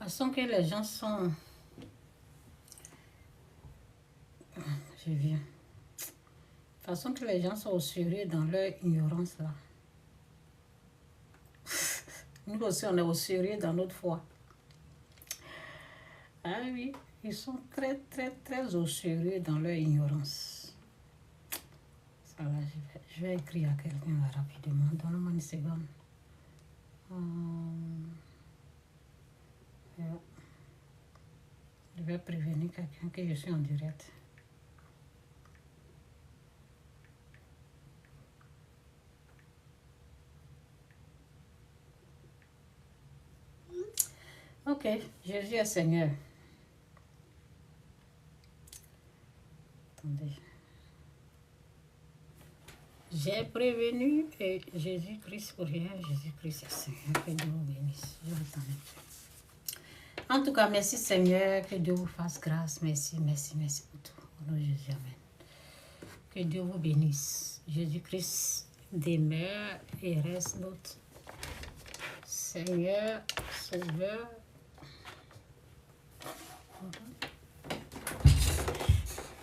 façon que les gens sont... Je viens. Façon que les gens sont au sérieux dans leur ignorance là. Nous aussi, on est au sérieux dans notre foi. Ah oui, ils sont très au sérieux dans leur ignorance. Ça là, je vais écrire à quelqu'un là rapidement. Donne-moi une seconde. Je vais prévenir quelqu'un que je suis en direct. Ok, Jésus est Seigneur. Attendez. J'ai prévenu et Jésus-Christ pour rien. Jésus-Christ est Seigneur. Que Dieu vous bénisse. Je vais attendre. En tout cas, merci Seigneur. Que Dieu vous fasse grâce. Merci pour tout. Au nom de Jésus, amen. Que Dieu vous bénisse. Jésus-Christ demeure et reste notre Seigneur, Sauveur.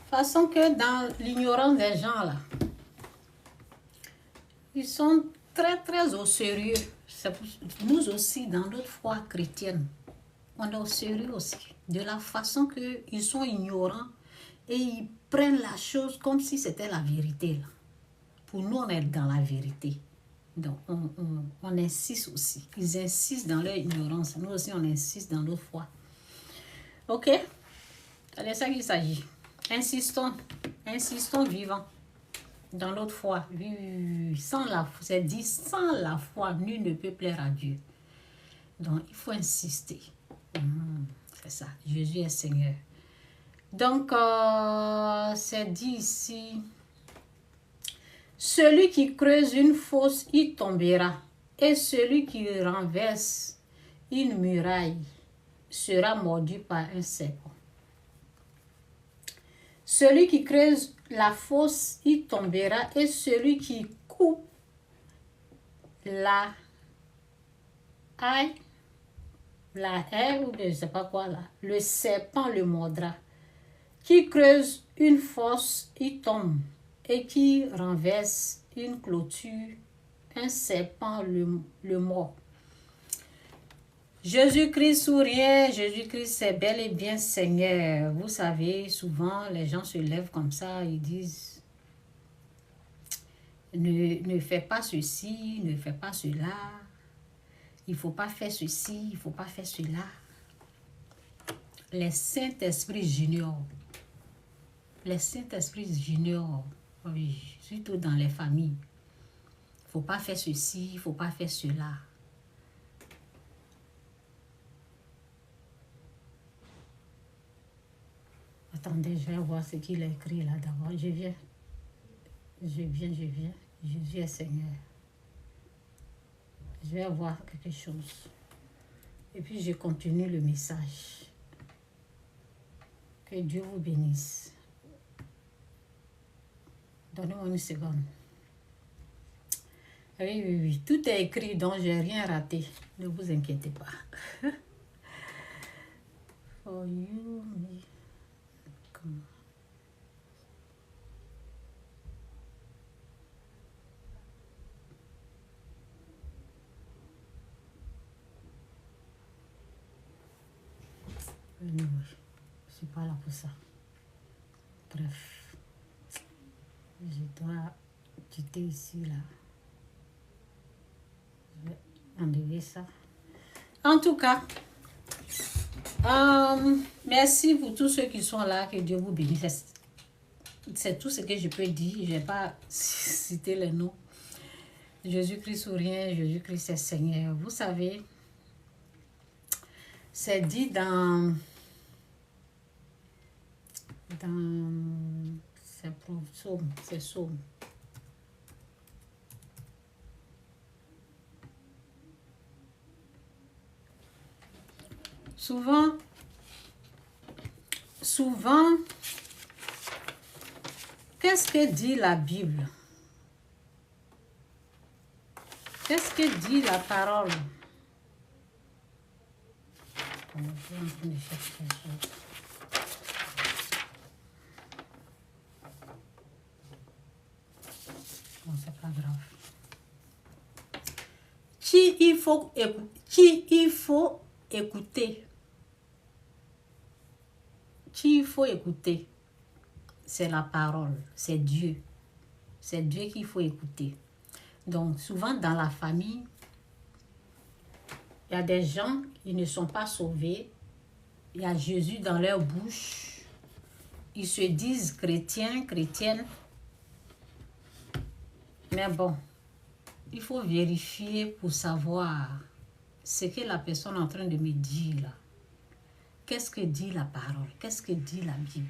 Façon que dans l'ignorance des gens là, ils sont très au sérieux. Nous aussi, dans notre foi chrétienne, on est au sérieux aussi. De la façon qu'ils sont ignorants et ils prennent la chose comme si c'était la vérité. Là. Pour nous, on est dans la vérité. Donc, on insiste aussi. Ils insistent dans leur ignorance. Nous aussi, on insiste dans notre foi. Ok? C'est de ça qu'il s'agit. Insistons vivants dans notre foi. C'est dit, sans la foi, nul ne peut plaire à Dieu. Donc, il faut insister. C'est ça. Jésus est Seigneur. Donc, c'est dit ici, celui qui creuse une fosse, y tombera. Et celui qui renverse une muraille sera mordu par un serpent. Celui qui creuse la fosse, y tombera. Et celui qui coupe la haie, ou je ne sais pas quoi là, le serpent le mordra. Qui creuse une fosse, y tombe. Et qui renverse une clôture, un serpent le mord. Jésus-Christ ou rien, Jésus-Christ c'est bel et bien Seigneur. Vous savez, souvent les gens se lèvent comme ça, ils disent ne fais pas ceci, ne fais pas cela, il ne faut pas faire ceci, il ne faut pas faire cela. Les Saint-Esprits juniors, oui, surtout dans les familles. Il ne faut pas faire ceci, il ne faut pas faire cela. Attendez, je vais voir ce qu'il a écrit là d'abord. Je viens. Jésus est Seigneur. Je vais voir quelque chose. Et puis je continue le message. Que Dieu vous bénisse. Donnez-moi une seconde. Oui. Tout est écrit, donc je n'ai rien raté. Ne vous inquiétez pas. For you, me. Come. Anyway, je ne suis pas là pour ça. Bref. Je dois quitter ici, là. Je vais enlever ça. En tout cas, merci pour tous ceux qui sont là. Que Dieu vous bénisse. C'est tout ce que je peux dire. Je ne vais pas citer les noms. Jésus-Christ ou rien, Jésus-Christ est Seigneur. Vous savez, c'est dit dans c'est Psaume. Souvent, qu'est-ce que dit la Bible? Qu'est-ce que dit la parole? Je suis en train de chercher quelque chose. Bon, c'est pas grave. Qui il faut écouter. Qui il faut écouter. C'est la parole, c'est Dieu. C'est Dieu qu'il faut écouter. Donc, souvent dans la famille, il y a des gens qui ne sont pas sauvés. Il y a Jésus dans leur bouche. Ils se disent chrétiens, chrétiennes. Mais bon, il faut vérifier pour savoir ce que la personne est en train de me dire là. Qu'est-ce que dit la parole? Qu'est-ce que dit la Bible?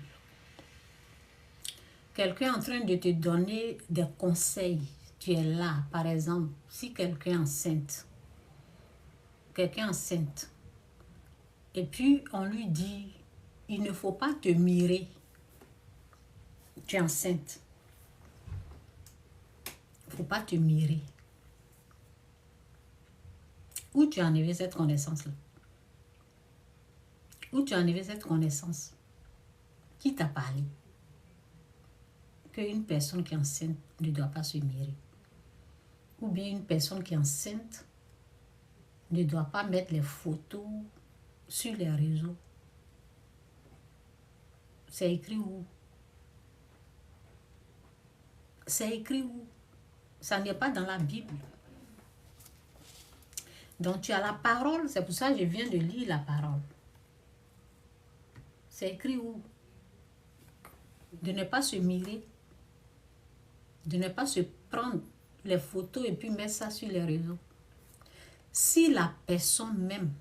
Quelqu'un est en train de te donner des conseils. Tu es là, par exemple, si quelqu'un est enceinte. Quelqu'un est enceinte. Et puis, on lui dit, il ne faut pas te mirer. Tu es enceinte. Il ne faut pas te mirer. Où tu as enlevé cette connaissance-là? Où tu as enlevé cette connaissance? Qui t'a parlé? Qu'une personne qui est enceinte ne doit pas se mirer. Ou bien une personne qui est enceinte ne doit pas mettre les photos sur les réseaux. C'est écrit où? C'est écrit où? Ça n'est pas dans la Bible. Donc tu as la parole, c'est pour ça que je viens de lire la parole. C'est écrit où? De ne pas se mirer, de ne pas se prendre les photos et puis mettre ça sur les réseaux. Si la personne même,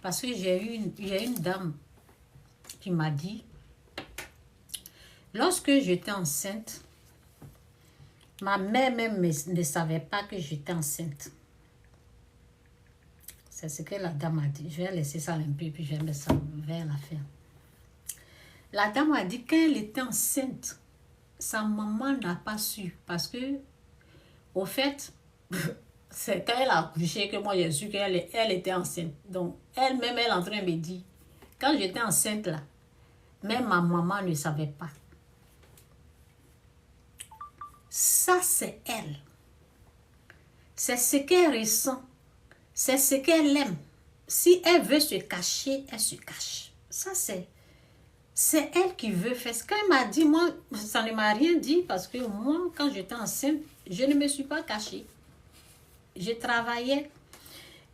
parce que j'ai une dame qui m'a dit, lorsque j'étais enceinte, ma mère même ne savait pas que j'étais enceinte. C'est ce que la dame a dit. Je vais laisser ça un peu, puis je vais mettre ça vers la fin. La dame a dit quand elle était enceinte, sa maman n'a pas su. Parce que, au fait, c'est quand elle a accouché que moi j'ai su qu'elle était enceinte. Donc, elle-même, elle est en train de me dire, quand j'étais enceinte là, même ma maman ne savait pas. Ça, c'est elle. C'est ce qu'elle ressent. C'est ce qu'elle aime. Si elle veut se cacher, elle se cache. Ça, c'est elle qui veut faire. Quand elle m'a dit, moi, ça ne m'a rien dit parce que moi, quand j'étais enceinte, je ne me suis pas cachée. Je travaillais.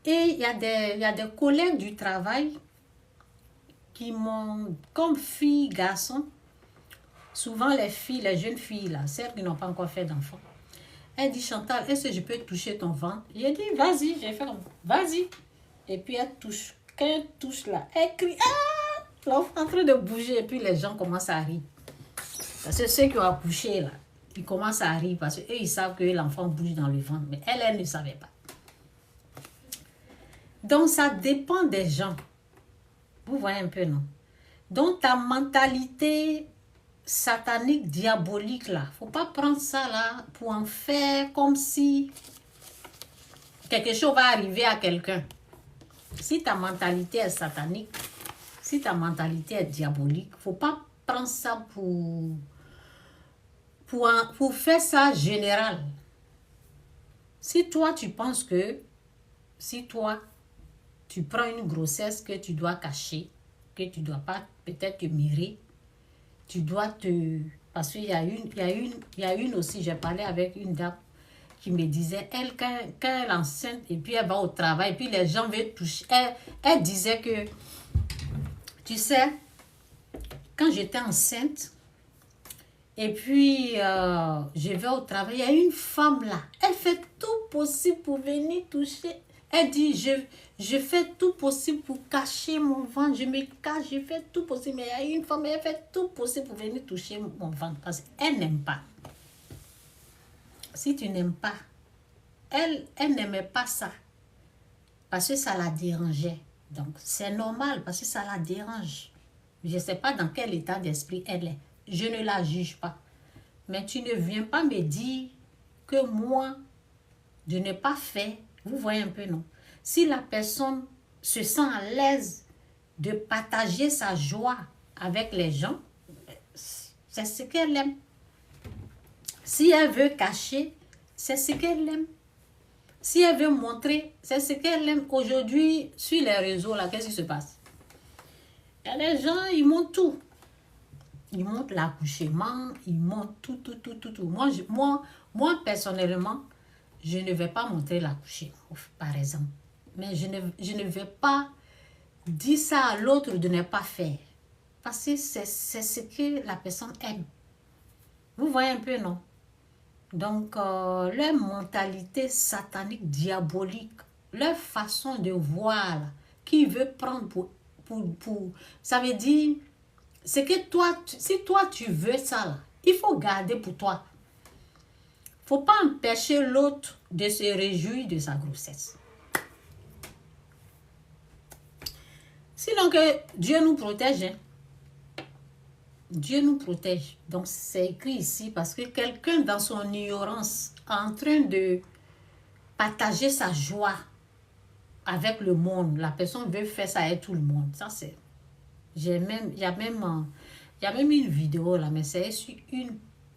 Et il y a des collègues du travail qui m'ont, comme fille, garçon, souvent les filles, les jeunes filles, là, celles qui n'ont pas encore fait d'enfant. Elle dit, Chantal, est-ce que je peux toucher ton ventre? J'ai dit, vas-y, j'ai fait comme, vas-y. Et puis elle touche. Quand elle touche là, elle crie, ah! L'enfant est en train de bouger et puis les gens commencent à rire. Parce que ceux qui ont accouché là, ils commencent à rire parce qu'eux, ils savent que l'enfant bouge dans le ventre. Mais elle ne savait pas. Donc, ça dépend des gens. Vous voyez un peu, non? Donc, ta mentalité satanique, diabolique, là, faut pas prendre ça, là, pour en faire comme si quelque chose va arriver à quelqu'un. Si ta mentalité est satanique, si ta mentalité est diabolique, faut pas prendre ça pour faire ça général. Si toi, tu penses que, si toi, tu prends une grossesse que tu dois cacher, que tu dois pas peut-être te mirer, tu dois te... Parce qu'il y a une aussi, j'ai parlé avec une dame qui me disait, elle, quand elle est enceinte et puis elle va au travail, et puis les gens veulent toucher, elle disait que, tu sais, quand j'étais enceinte, et puis je vais au travail, il y a une femme là, elle fait tout possible pour venir toucher. Elle dit, je fais tout possible pour cacher mon ventre, je me cache, je fais tout possible. Mais il y a une femme, elle fait tout possible pour venir toucher mon ventre parce qu'elle n'aime pas. Si tu n'aimes pas, elle n'aimait pas ça parce que ça la dérangeait. Donc, c'est normal parce que ça la dérange. Je ne sais pas dans quel état d'esprit elle est. Je ne la juge pas. Mais tu ne viens pas me dire que moi, je n'ai pas fait. Vous voyez un peu, non? Si la personne se sent à l'aise de partager sa joie avec les gens, c'est ce qu'elle aime. Si elle veut cacher, c'est ce qu'elle aime. Si elle veut montrer, c'est ce qu'elle aime. Aujourd'hui, sur les réseaux, là, qu'est-ce qui se passe? Il y a les gens, ils montrent tout. Ils montrent l'accouchement, ils montrent tout. Moi, personnellement, je ne vais pas montrer l'accouchement, par exemple. Mais je ne vais pas dire ça à l'autre de ne pas faire. Parce que c'est ce que la personne aime. Vous voyez un peu, non? Donc, leur mentalité satanique, diabolique, leur façon de voir, là, qui veut prendre pour... Ça veut dire, c'est que toi, si toi tu veux ça, là, il faut garder pour toi. Il ne faut pas empêcher l'autre de se réjouir de sa grossesse. Sinon que Dieu nous protège. Hein. Dieu nous protège. Donc, c'est écrit ici parce que quelqu'un dans son ignorance est en train de partager sa joie avec le monde. La personne veut faire ça avec tout le monde. Ça, c'est... Il y a même une vidéo là, mais c'est sur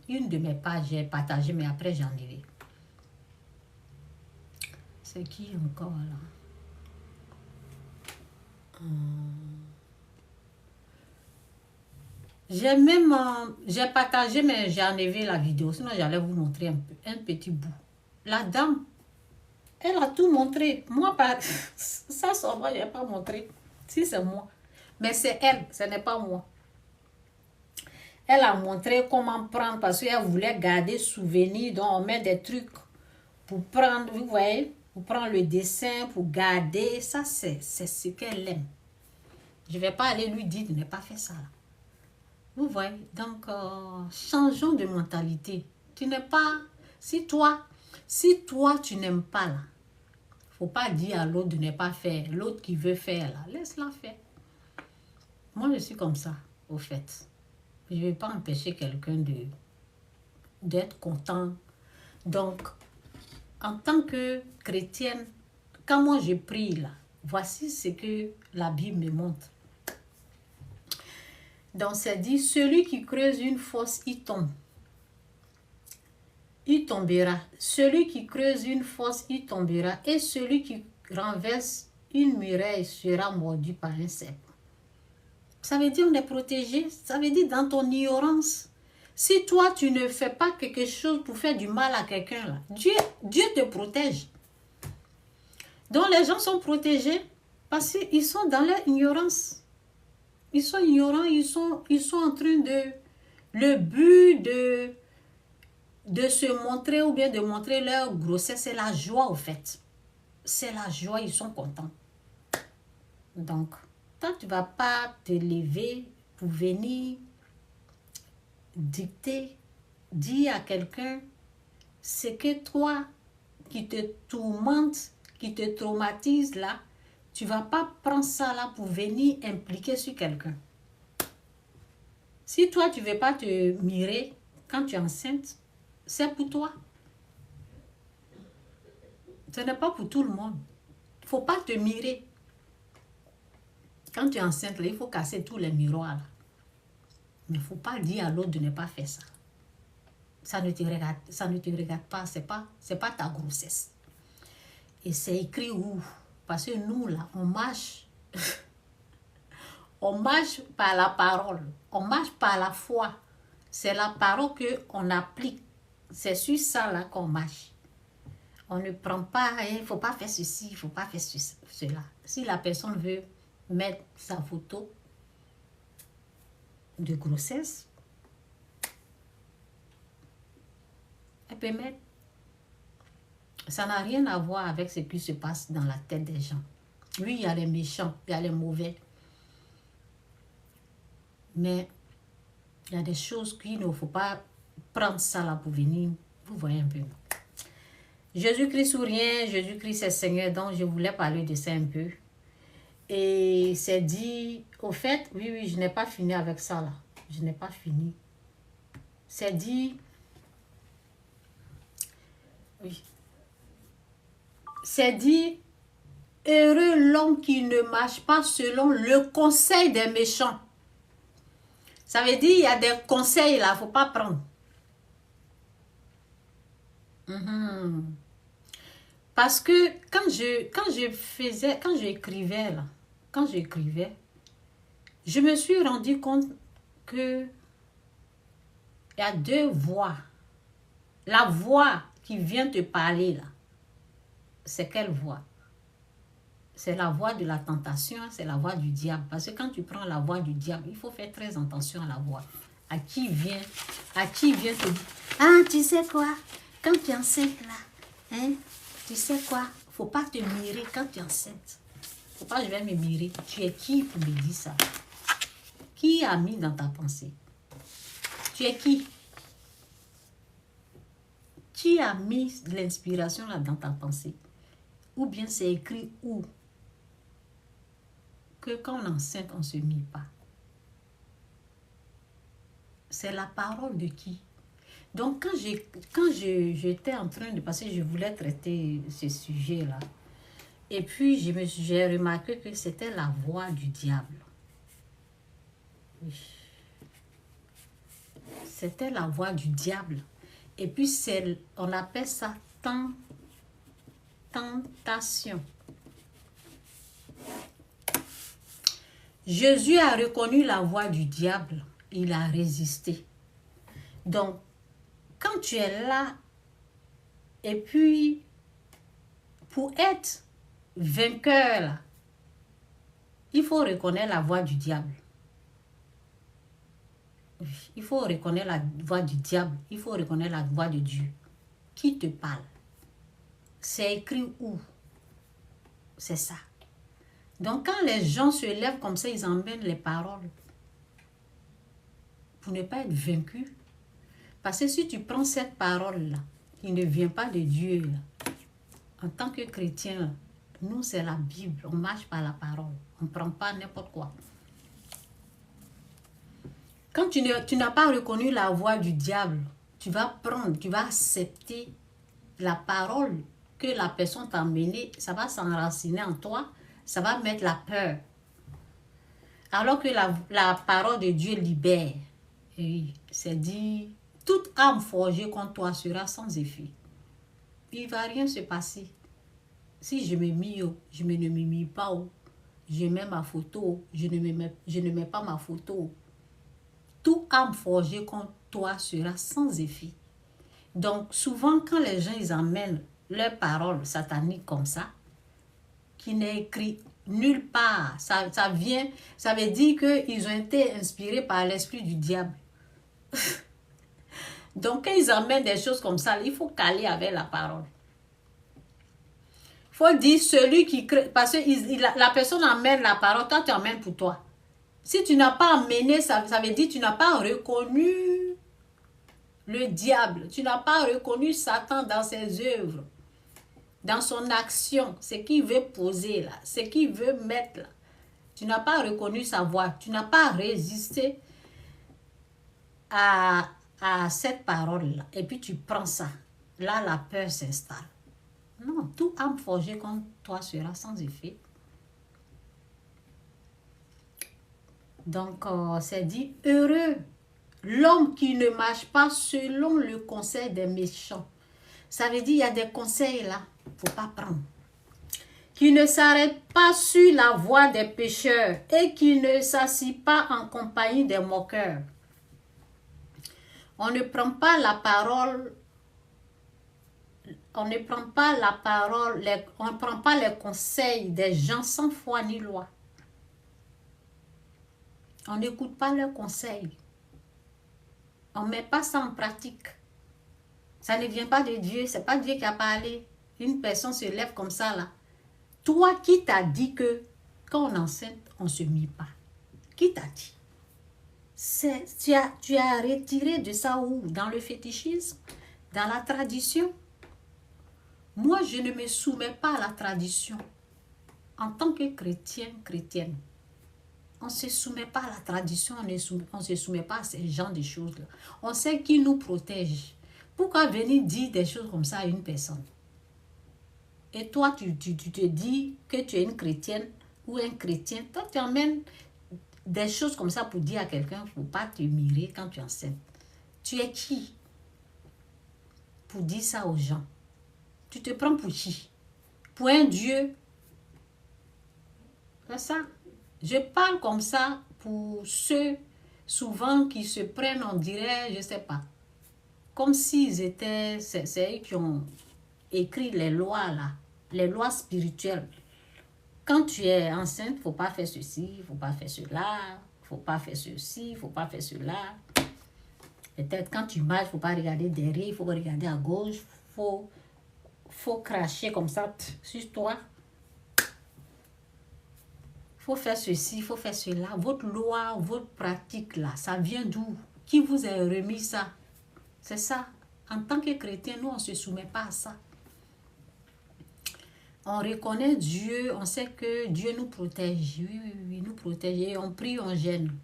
une de mes pages, j'ai partagé, mais après j'en ai. C'est qui encore là? J'ai partagé, mais j'ai enlevé la vidéo, sinon j'allais vous montrer un petit bout. La dame, elle a tout montré. Moi, ça, moi, je n'ai pas montré. Si, c'est moi. Mais c'est elle, ce n'est pas moi. Elle a montré comment prendre, parce qu'elle voulait garder souvenir, donc on met des trucs pour prendre, vous voyez, pour prendre le dessin, pour garder. Ça, c'est ce qu'elle aime. Je ne vais pas aller lui dire de ne pas faire ça. Vous voyez, donc changeons de mentalité. Tu n'es pas, si toi tu n'aimes pas là, faut pas dire à l'autre de ne pas faire. L'autre qui veut faire là, laisse-la faire. Moi je suis comme ça, au fait. Je ne vais pas empêcher quelqu'un d'être content. Donc, en tant que chrétienne, quand moi je prie là, voici ce que la Bible me montre. Donc, c'est dit, celui qui creuse une fosse, il tombe. Il tombera. Celui qui creuse une fosse, il tombera. Et celui qui renverse une muraille sera mordu par un serpent. Ça veut dire on est protégé. Ça veut dire dans ton ignorance. Si toi, tu ne fais pas quelque chose pour faire du mal à quelqu'un, là, Dieu te protège. Donc, les gens sont protégés parce qu'ils sont dans leur ignorance. Ils sont ignorants, ils sont en train de... Le but de se montrer ou bien de montrer leur grossesse, c'est la joie au fait. C'est la joie, ils sont contents. Donc, toi, tu ne vas pas te lever pour venir dicter, dire à quelqu'un ce que toi, qui te tourmente, qui te traumatise là, tu ne vas pas prendre ça là pour venir impliquer sur quelqu'un. Si toi, tu ne veux pas te mirer quand tu es enceinte, c'est pour toi. Ce n'est pas pour tout le monde. Il ne faut pas te mirer. Quand tu es enceinte, là, il faut casser tous les miroirs. Là. Mais il ne faut pas dire à l'autre de ne pas faire ça. Ça ne te regarde pas. Ce n'est pas ta grossesse. Et c'est écrit où? Parce que nous, là, on marche. On marche par la parole. On marche par la foi. C'est la parole qu'on applique. C'est sur ça là qu'on marche. On ne prend pas, il ne faut pas faire ceci, il ne faut pas faire cela. Si la personne veut mettre sa photo de grossesse, elle peut mettre. Ça n'a rien à voir avec ce qui se passe dans la tête des gens. Oui, il y a les méchants, il y a les mauvais. Mais il y a des choses qu'il ne faut pas prendre ça là pour venir. Vous voyez un peu. Jésus-Christ ou rien, Jésus-Christ est Seigneur, donc je voulais parler de ça un peu. Et c'est dit, au fait, oui, je n'ai pas fini avec ça là. Je n'ai pas fini. C'est dit, oui. C'est dit, heureux l'homme qui ne marche pas selon le conseil des méchants. Ça veut dire, il y a des conseils là, il ne faut pas prendre. Parce que quand j'écrivais, je me suis rendu compte que il y a deux voix. La voix qui vient te parler là, c'est quelle voix? C'est la voix de la tentation, c'est la voix du diable. Parce que quand tu prends la voix du diable, il faut faire très attention à la voix. À qui vient te dire, ah, tu sais quoi, quand tu es enceinte là, hein, tu sais quoi, faut pas te mirer quand tu es enceinte. Faut pas que je vais me mirer. Tu es qui pour me dire ça? Qui a mis dans ta pensée? Tu es qui? Qui a mis l'inspiration là dans ta pensée? Ou bien c'est écrit où? Que quand on est enceinte, on ne se mie pas. C'est la parole de qui? Donc, quand j'étais en train de passer, je voulais traiter ce sujet-là. Et puis, j'ai remarqué que c'était la voix du diable. C'était la voix du diable. Et puis, on appelle ça tentation. Jésus a reconnu la voix du diable. Il a résisté. Donc, quand tu es là, et puis, pour être vainqueur, là, il faut reconnaître la voix du diable. Il faut reconnaître la voix du diable. Il faut reconnaître la voix de Dieu. Qui te parle? C'est écrit où? C'est ça. Donc, quand les gens se lèvent comme ça, ils emmènent les paroles pour ne pas être vaincus. Parce que si tu prends cette parole-là, qui ne vient pas de Dieu, là, en tant que chrétien, nous, c'est la Bible. On marche par la parole. On ne prend pas n'importe quoi. Quand tu n'as pas reconnu la voix du diable, tu vas accepter la parole que la personne t'a amenée, ça va s'enraciner en toi, ça va mettre la peur. Alors que la parole de Dieu libère. Et c'est dit, toute âme forgée contre toi sera sans effet. Il ne va rien se passer. Si je me mets, je ne me mets pas, je mets ma photo, je ne mets pas ma photo. Toute âme forgée contre toi sera sans effet. Donc, souvent, quand les gens ils amènent leurs paroles sataniques comme ça, qui n'est écrit nulle part, ça veut dire qu'ils ont été inspirés par l'esprit du diable. Donc, quand ils amènent des choses comme ça, il faut caler avec la parole. Il faut dire celui qui crée, parce que la personne amène la parole, toi tu amènes pour toi. Si tu n'as pas amené, ça veut dire que tu n'as pas reconnu le diable. Tu n'as pas reconnu Satan dans ses œuvres, dans son action, ce qu'il veut poser là, ce qu'il veut mettre là. Tu n'as pas reconnu sa voix. Tu n'as pas résisté à cette parole-là. Et puis tu prends ça. Là, la peur s'installe. Non, tout âme forgée contre toi sera sans effet. Donc, c'est dit, heureux l'homme qui ne marche pas selon le conseil des méchants. Ça veut dire, il y a des conseils là, il ne faut pas prendre. Qui ne s'arrête pas sur la voie des pécheurs et qui ne s'assit pas en compagnie des moqueurs. On ne prend pas la parole, on ne prend pas la parole, on ne prend pas les conseils des gens sans foi ni loi. On n'écoute pas leurs conseils. On ne met pas ça en pratique. Ça ne vient pas de Dieu. Ce n'est pas Dieu qui a parlé. Une personne se lève comme ça là. Toi, qui t'a dit que quand on est enceinte, on ne se mie pas? Qui t'a dit? Tu as retiré de ça où? Dans le fétichisme? Dans la tradition? Moi, je ne me soumets pas à la tradition. En tant que chrétien, chrétienne, on ne se soumet pas à la tradition, on ne se soumet pas à ces genres de choses-là. On sait qui nous protège. Pourquoi venir dire des choses comme ça à une personne? Et toi, tu te dis que tu es une chrétienne ou un chrétien. Toi, tu emmènes des choses comme ça pour dire à quelqu'un, il ne faut pas te mirer quand tu es enceinte. Tu es qui pour dire ça aux gens? Tu te prends pour qui? Pour un Dieu? C'est ça. Je parle comme ça pour ceux souvent qui se prennent, on dirait, je ne sais pas, comme s'ils étaient, c'est eux qui ont écrit les lois là, les lois spirituelles. Quand tu es enceinte, il ne faut pas faire ceci, il ne faut pas faire cela, il ne faut pas faire ceci, il ne faut pas faire cela. Peut-être quand tu marches, il ne faut pas regarder derrière, il faut regarder à gauche, il faut cracher comme ça sur toi. Il faut faire ceci, il faut faire cela. Votre loi, votre pratique là, ça vient d'où? Qui vous a remis ça? C'est ça. En tant que chrétien, nous, on ne se soumet pas à ça. On reconnaît Dieu, on sait que Dieu nous protège. Oui, oui, oui, nous protège. Et on prie, on gêne.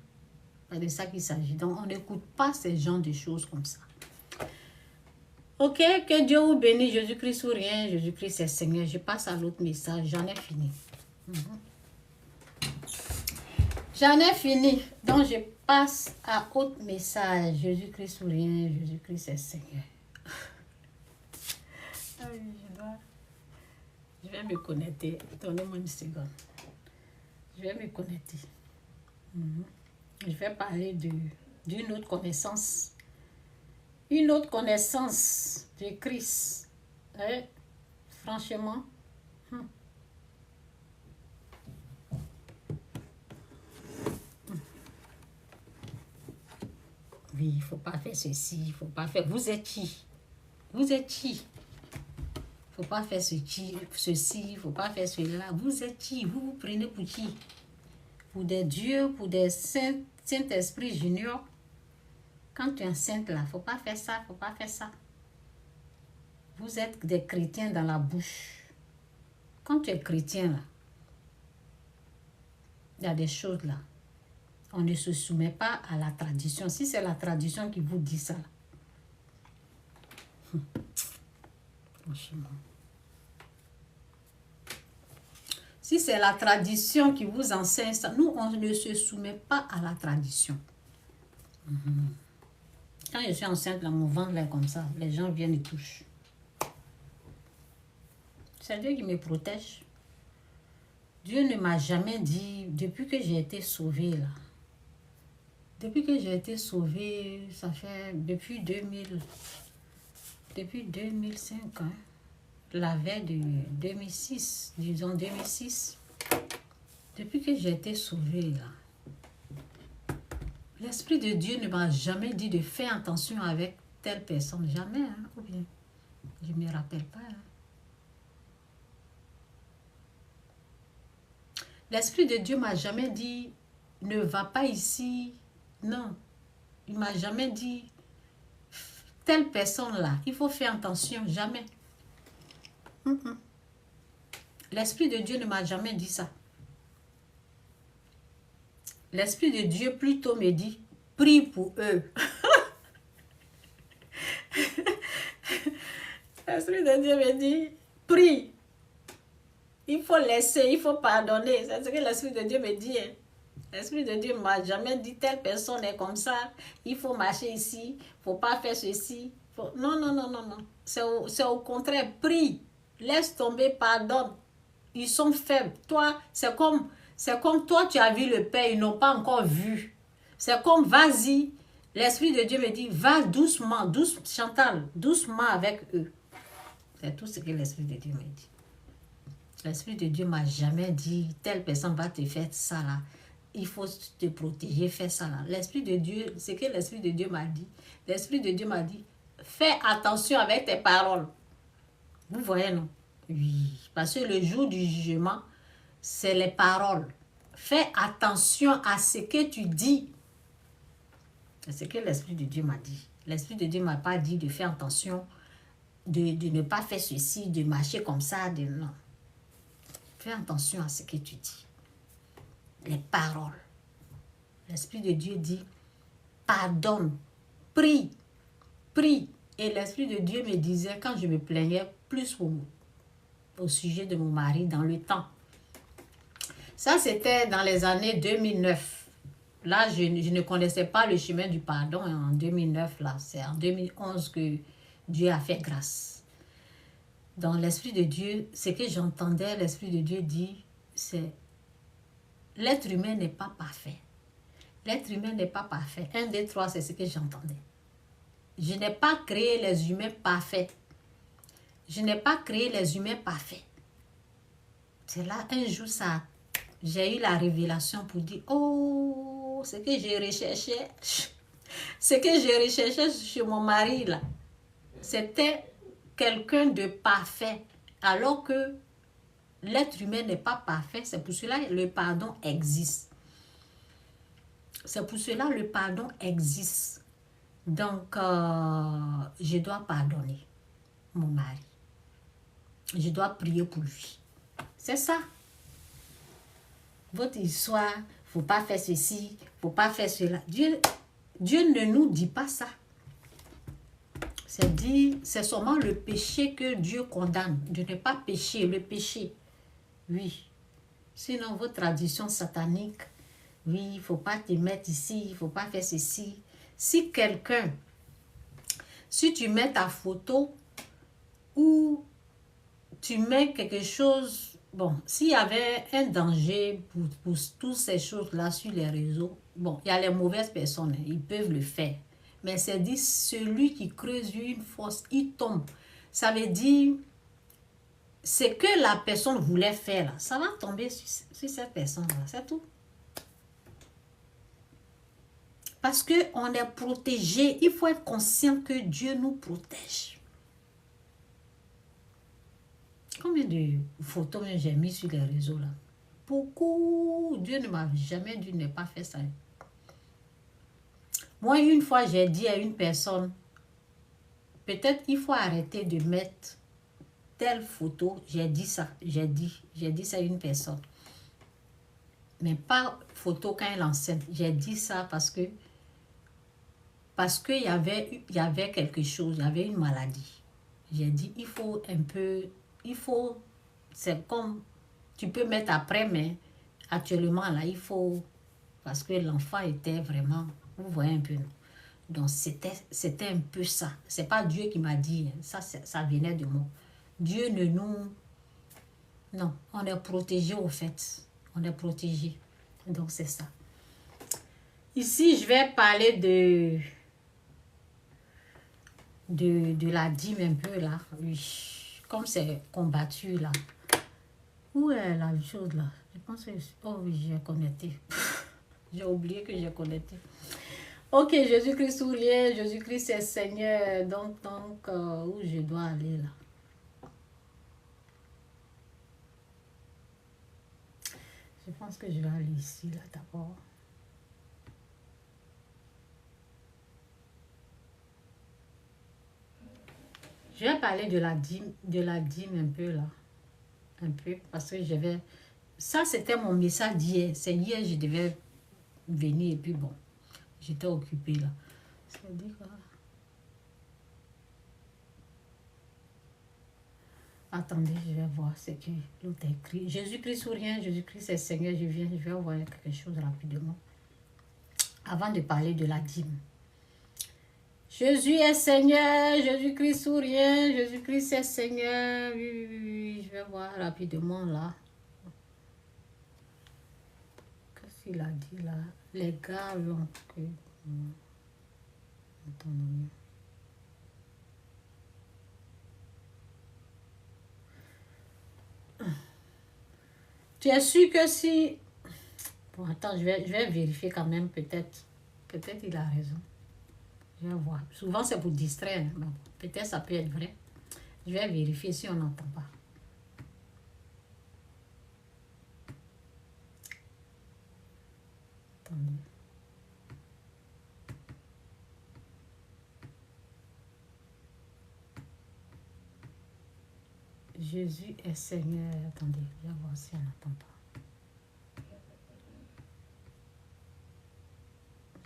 C'est de ça qu'il s'agit. Donc, on n'écoute pas ces genres de choses comme ça. Ok, que Dieu vous bénisse. Jésus-Christ ou rien. Jésus-Christ est Seigneur. Je passe à l'autre message. J'en ai fini. J'en ai fini. Donc, je passe à autre message. Jésus-Christ ou rien. Jésus-Christ est Seigneur. Je vais me connecter. Donnez-moi une seconde. Je vais me connecter. Je vais parler d'une autre connaissance. Une autre connaissance de Christ. Et, franchement. Oui, il ne faut pas faire ceci. Il ne faut pas faire... Vous êtes qui? Vous êtes qui? Il ne faut pas faire ceci, il ne faut pas faire cela. Vous êtes qui? Vous vous prenez pour qui? Pour des dieux, pour des Saint-Esprit junior. Quand tu es enceinte là, il ne faut pas faire ça, il ne faut pas faire ça. Vous êtes des chrétiens dans la bouche. Quand tu es chrétien là, il y a des choses là. On ne se soumet pas à la tradition. Si c'est la tradition qui vous dit ça là. Franchement. Si c'est la tradition qui vous enseigne ça, nous, on ne se soumet pas à la tradition. Quand je suis enceinte, là, mon ventre est comme ça. Les gens viennent et touchent. C'est Dieu qui me protège. Dieu ne m'a jamais dit, depuis que j'ai été sauvée, là. Depuis que j'ai été sauvée, ça fait depuis 2005, hein. La veille de 2006, disons 2006. Depuis que j'ai été sauvée, là. L'Esprit de Dieu ne m'a jamais dit de faire attention avec telle personne. Jamais, hein, ou bien. Je ne me rappelle pas. Hein. L'Esprit de Dieu ne m'a jamais dit, ne va pas ici. Non. Il ne m'a jamais dit, telle personne-là, il faut faire attention. Jamais. L'Esprit de Dieu ne m'a jamais dit ça. L'Esprit de Dieu plutôt me dit, prie pour eux. L'Esprit de Dieu me dit, prie. Il faut laisser, il faut pardonner. C'est ce que l'Esprit de Dieu me dit. Hein. L'Esprit de Dieu ne m'a jamais dit, telle personne est comme ça, il faut marcher ici, il ne faut pas faire ceci. Non, non, non, non, non. C'est au contraire, prie. Laisse tomber, pardonne. Ils sont faibles. Toi, c'est comme toi, tu as vu le Père, ils n'ont pas encore vu. C'est comme, vas-y. L'Esprit de Dieu me dit, va doucement, Chantal, doucement avec eux. C'est tout ce que l'Esprit de Dieu me dit. L'Esprit de Dieu ne m'a jamais dit, telle personne va te faire ça là. Il faut te protéger, faire ça là. L'Esprit de Dieu, c'est que l'Esprit de Dieu m'a dit. L'Esprit de Dieu m'a dit, fais attention avec tes paroles. Vous voyez, non? Oui, parce que le jour du jugement, c'est les paroles. Fais attention à ce que tu dis. C'est ce que l'Esprit de Dieu m'a dit. L'Esprit de Dieu ne m'a pas dit de faire attention, de ne pas faire ceci, de marcher comme ça. Non. Fais attention à ce que tu dis. Les paroles. L'Esprit de Dieu dit, pardonne, prie, prie. Et l'Esprit de Dieu me disait, quand je me plaignais, plus au sujet de mon mari dans le temps. Ça, c'était dans les années 2009. Là, je ne connaissais pas le chemin du pardon en 2009. Là, c'est en 2011 que Dieu a fait grâce. Dans l'Esprit de Dieu, ce que j'entendais, l'Esprit de Dieu dit, c'est l'être humain n'est pas parfait. L'être humain n'est pas parfait. 1, 2, 3, c'est ce que j'entendais. Je n'ai pas créé les humains parfaits. Je n'ai pas créé les humains parfaits. C'est là, un jour, j'ai eu la révélation pour dire, oh, ce que j'ai recherché, ce que j'ai recherché chez mon mari, là, c'était quelqu'un de parfait. Alors que l'être humain n'est pas parfait. C'est pour cela que le pardon existe. C'est pour cela que le pardon existe. Donc, je dois pardonner mon mari. Je dois prier pour lui. C'est ça. Votre histoire, il ne faut pas faire ceci, il ne faut pas faire cela. Dieu ne nous dit pas ça. C'est seulement le péché que Dieu condamne. De ne pas pécher, le péché. Oui. Sinon, votre tradition satanique, oui, il ne faut pas te mettre ici, il ne faut pas faire ceci. Si tu mets ta photo ou tu mets quelque chose, bon, s'il y avait un danger pour toutes ces choses-là sur les réseaux, bon, il y a les mauvaises personnes, hein, ils peuvent le faire. Mais c'est dit, celui qui creuse une fosse, il tombe. Ça veut dire, ce que la personne voulait faire, là, ça va tomber sur cette personne-là, c'est tout. Parce qu'on est protégé, il faut être conscient que Dieu nous protège. Combien de photos j'ai mis sur les réseaux là? Beaucoup. Dieu ne m'a jamais dit de ne pas faire ça. Moi, une fois, j'ai dit à une personne, peut-être il faut arrêter de mettre telle photo. J'ai dit ça. J'ai dit ça à une personne. Mais pas photo quand elle est enceinte. J'ai dit ça parce qu'il y avait quelque chose, il y avait une maladie. J'ai dit, il faut un peu, c'est comme, tu peux mettre après, mais actuellement, là, il faut, parce que l'enfant était vraiment, vous voyez un peu, non? Donc, c'était un peu ça. C'est pas Dieu qui m'a dit, hein. Ça venait de moi. Dieu ne nous... Non, on est protégé au fait. On est protégé. Donc, c'est ça. Ici, je vais parler de la dîme un peu là. Oui. Comme c'est combattu là. Où est la chose là? Je pense que... Oh oui, j'ai connecté. J'ai oublié que j'ai connecté. Ok, Jésus-Christ sourire, Jésus-Christ est Seigneur. Donc où je dois aller là? Je pense que je vais aller ici là d'abord. Je vais parler de la dîme un peu là. Un peu, parce que je vais... Ça, c'était mon message d'hier. C'est hier, je devais venir et puis bon, j'étais occupée là. C'est dit quoi? Attendez, je vais voir ce que l'autre écrit. Jésus-Christ ou rien, Jésus-Christ est Seigneur, je vais envoyer quelque chose rapidement. Avant de parler de la dîme. Jésus est Seigneur, Jésus-Christ ou rien, Jésus-Christ est Seigneur. Oui, je vais voir rapidement là. Qu'est-ce qu'il a dit là? Les gars l'ont que... Attendez. Tu es sûr que si... Bon, attends, je vais vérifier quand même, peut-être. Peut-être il a raison. Je vais voir. Souvent, c'est pour distraire. Bon, peut-être ça peut être vrai. Je vais vérifier si on n'entend pas. Attendez. Jésus est Seigneur. Attendez, je vais voir si on n'entend pas.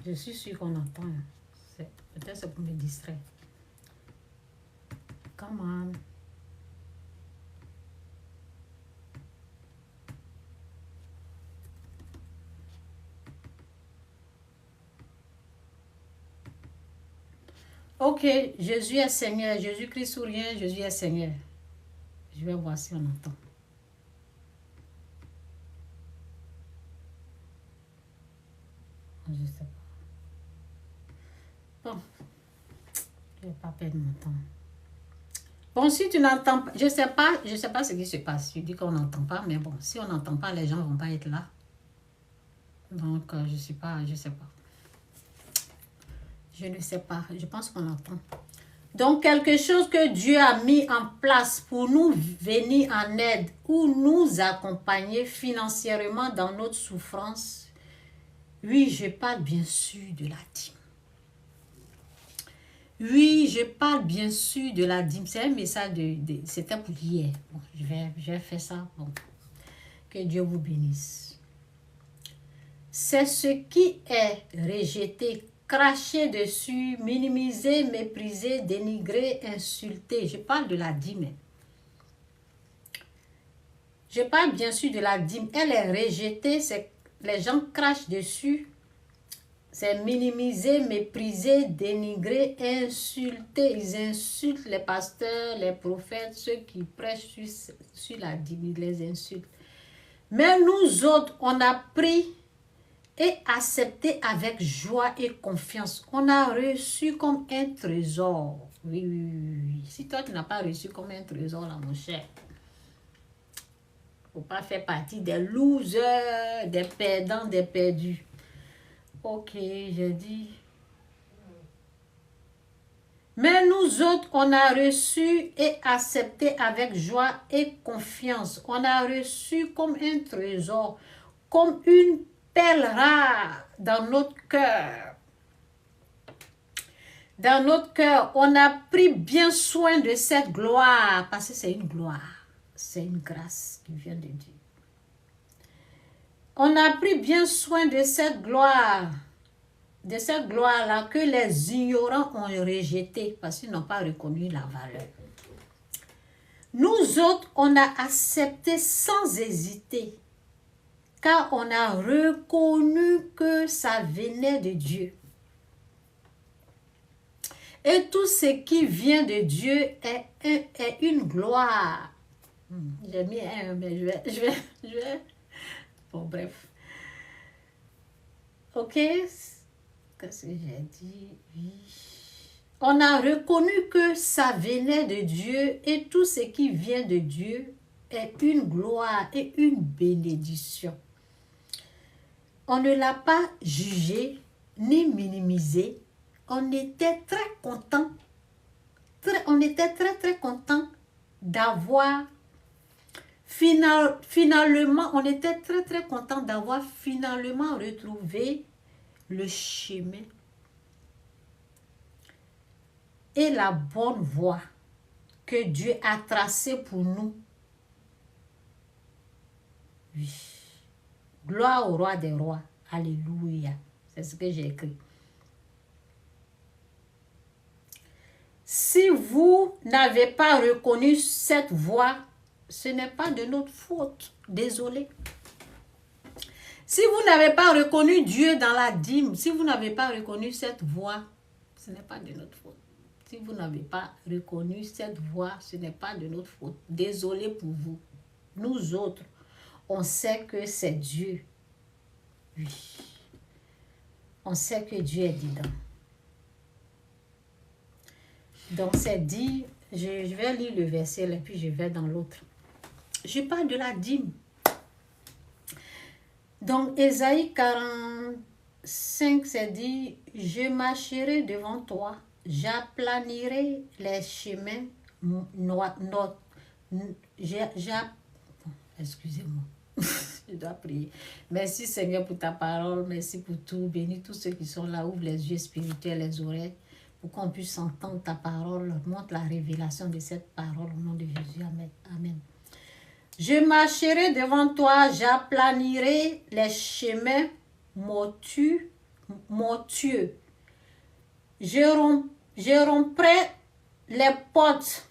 Je suis sûre qu'on entend. Peut-être c'est pour me distraire. Come on. Ok, Jésus est Seigneur. Jésus-Christ ou rien, Jésus est Seigneur. Je vais voir si on entend. Je sais pas. Bon, je vais pas perdre mon temps. Bon, si tu n'entends pas, je sais pas ce qui se passe. Tu dis qu'on n'entend pas, mais bon, si on n'entend pas, les gens vont pas être là. Donc, je sais pas. Je ne sais pas. Je pense qu'on entend. Donc, quelque chose que Dieu a mis en place pour nous venir en aide ou nous accompagner financièrement dans notre souffrance. Oui, je parle bien sûr de la dîme. Oui, je parle bien sûr de la dîme. C'est un message c'était pour hier. Bon, je vais faire ça. Bon. Que Dieu vous bénisse. C'est ce qui est rejeté, craché dessus, minimisé, méprisé, dénigré, insulté. Je parle de la dîme. Je parle bien sûr de la dîme. Elle est rejetée, les gens crachent dessus. C'est minimisé, méprisé, dénigré, insulté. Ils insultent les pasteurs, les prophètes, ceux qui prêchent sur la dîme, ils les insultent. Mais nous autres, on a pris et accepté avec joie et confiance. On a reçu comme un trésor. Oui. Si toi, tu n'as pas reçu comme un trésor, là, mon cher, il ne faut pas faire partie des losers, des perdants, des perdus. Ok, j'ai dit. Mais nous autres, on a reçu et accepté avec joie et confiance. On a reçu comme un trésor, comme une perle rare dans notre cœur. Dans notre cœur, on a pris bien soin de cette gloire, parce que c'est une gloire, c'est une grâce qui vient de Dieu. On a pris bien soin de cette gloire là que les ignorants ont rejeté parce qu'ils n'ont pas reconnu la valeur. Nous autres, on a accepté sans hésiter, car on a reconnu que ça venait de Dieu. Et tout ce qui vient de Dieu est une gloire. J'ai mis un, mais je vais. Bon, bref. Ok. Qu'est-ce que j'ai dit? Oui. On a reconnu que ça venait de Dieu et tout ce qui vient de Dieu est une gloire et une bénédiction. On ne l'a pas jugé ni minimisé. On était très content. On était très content d'avoir finalement, on était très content d'avoir finalement retrouvé le chemin et la bonne voie que Dieu a tracée pour nous. Oui. Gloire au roi des rois. Alléluia. C'est ce que j'ai écrit. Si vous n'avez pas reconnu cette voie, ce n'est pas de notre faute. Désolé. Si vous n'avez pas reconnu Dieu dans la dîme, si vous n'avez pas reconnu cette voie, ce n'est pas de notre faute. Si vous n'avez pas reconnu cette voie, ce n'est pas de notre faute. Désolé pour vous. Nous autres, on sait que c'est Dieu. Oui. On sait que Dieu est dedans. Donc c'est dit, je vais lire le verset et puis je vais dans l'autre. Je parle de la dîme. Donc Ésaïe 45, c'est dit, je marcherai devant toi, j'aplanirai les chemins, excusez-moi, je dois prier. Merci Seigneur pour ta parole, merci pour tout, bénis tous ceux qui sont là, ouvre les yeux spirituels, les oreilles, pour qu'on puisse entendre ta parole, montre la révélation de cette parole au nom de Jésus, amen. Amen. Je marcherai devant toi, j'aplanirai les chemins mortueux. Je romprai les portes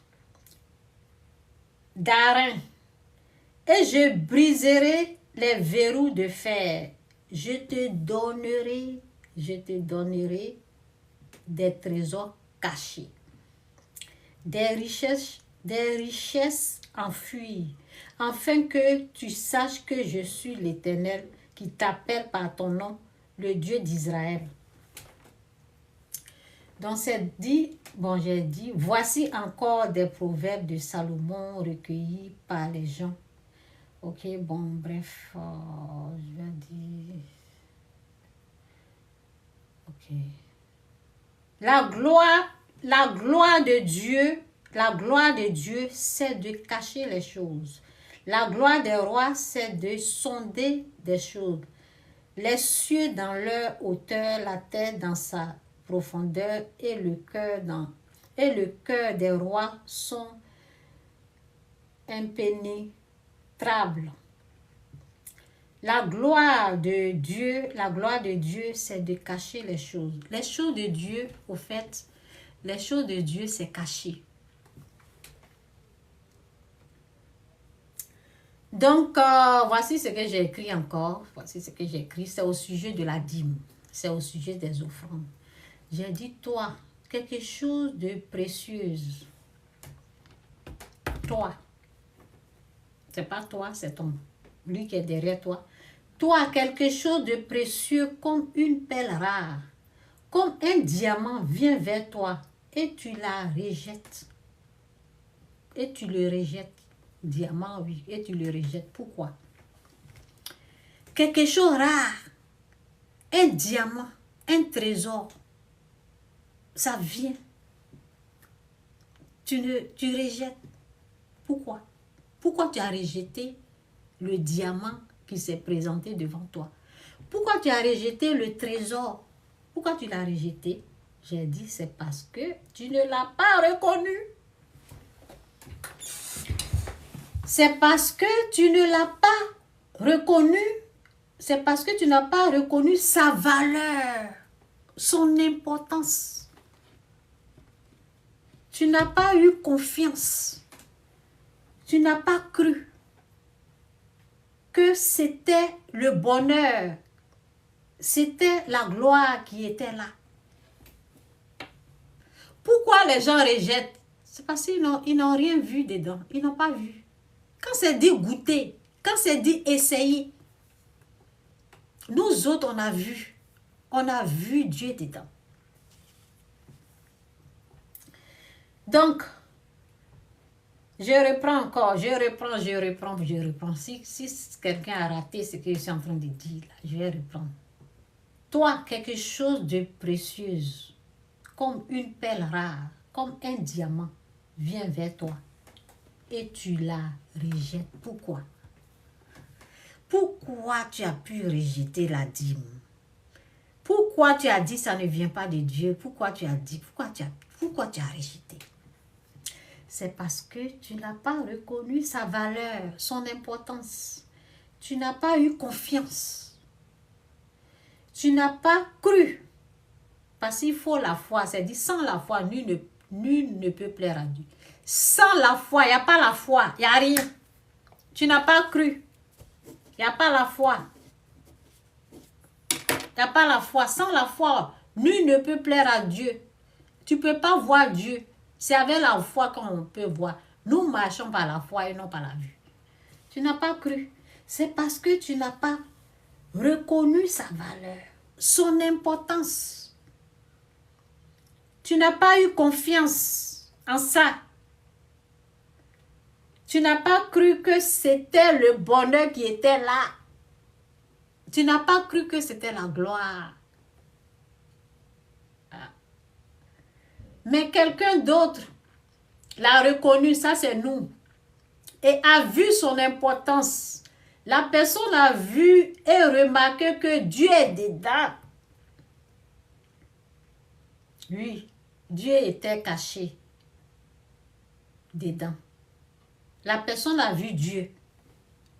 d'airain et je briserai les verrous de fer. Je te donnerai des trésors cachées, des richesses enfuies, afin que tu saches que je suis l'Éternel qui t'appelle par ton nom, le Dieu d'Israël. Donc c'est dit, bon j'ai dit, voici encore des proverbes de Salomon recueillis par les gens. Ok, bon, bref, je vais dire... Ok. La gloire de Dieu, c'est de cacher les choses. La gloire des rois, c'est de sonder des choses. Les cieux dans leur hauteur, la terre dans sa profondeur et le cœur des rois sont impénétrables. La gloire de Dieu, c'est de cacher les choses. Les choses de Dieu, au fait, les choses de Dieu, c'est caché. Donc, voici ce que j'ai écrit encore. Voici ce que j'ai écrit. C'est au sujet de la dîme. C'est au sujet des offrandes. J'ai dit, toi, quelque chose de précieux. Toi. C'est pas toi, c'est lui qui est derrière toi. Toi, quelque chose de précieux comme une perle rare, comme un diamant vient vers toi et tu la rejettes. Et tu le rejettes. Diamant, oui, et tu le rejettes. Pourquoi? Quelque chose rare, un diamant, un trésor, ça vient. Tu rejettes. Pourquoi? Pourquoi tu as rejeté le diamant qui s'est présenté devant toi? Pourquoi tu as rejeté le trésor? Pourquoi tu l'as rejeté? J'ai dit, c'est parce que tu ne l'as pas reconnu. C'est parce que tu ne l'as pas reconnu. C'est parce que tu n'as pas reconnu sa valeur, son importance. Tu n'as pas eu confiance. Tu n'as pas cru que c'était le bonheur, c'était la gloire qui était là. Pourquoi les gens rejettent? C'est parce qu'ils n'ont rien vu dedans. Ils n'ont pas vu. Quand c'est dit goûter, quand c'est dit essayer, nous autres, on a vu. On a vu Dieu dedans. Donc, je reprends encore, je reprends. Si quelqu'un a raté ce que je suis en train de dire, là, je vais reprendre. Toi, quelque chose de précieux, comme une perle rare, comme un diamant, vient vers toi et tu la rejettes. Pourquoi? Pourquoi tu as pu rejeter la dîme? Pourquoi tu as dit ça ne vient pas de Dieu? Pourquoi tu as dit, pourquoi tu as rejeté? C'est parce que tu n'as pas reconnu sa valeur, son importance. Tu n'as pas eu confiance. Tu n'as pas cru. Parce qu'il faut la foi. C'est dit, sans la foi, nul ne peut plaire à Dieu. Sans la foi, il n'y a pas la foi. Il n'y a rien. Tu n'as pas cru. Il n'y a pas la foi. Il n'y a pas la foi. Sans la foi, nul ne peut plaire à Dieu. Tu ne peux pas voir Dieu. C'est avec la foi qu'on peut voir. Nous marchons par la foi et non par la vue. Tu n'as pas cru. C'est parce que tu n'as pas reconnu sa valeur, son importance. Tu n'as pas eu confiance en ça. Tu n'as pas cru que c'était le bonheur qui était là. Tu n'as pas cru que c'était la gloire. Mais quelqu'un d'autre l'a reconnu, ça c'est nous, et a vu son importance. La personne a vu et remarqué que Dieu est dedans. Oui, Dieu était caché dedans. La personne a vu Dieu.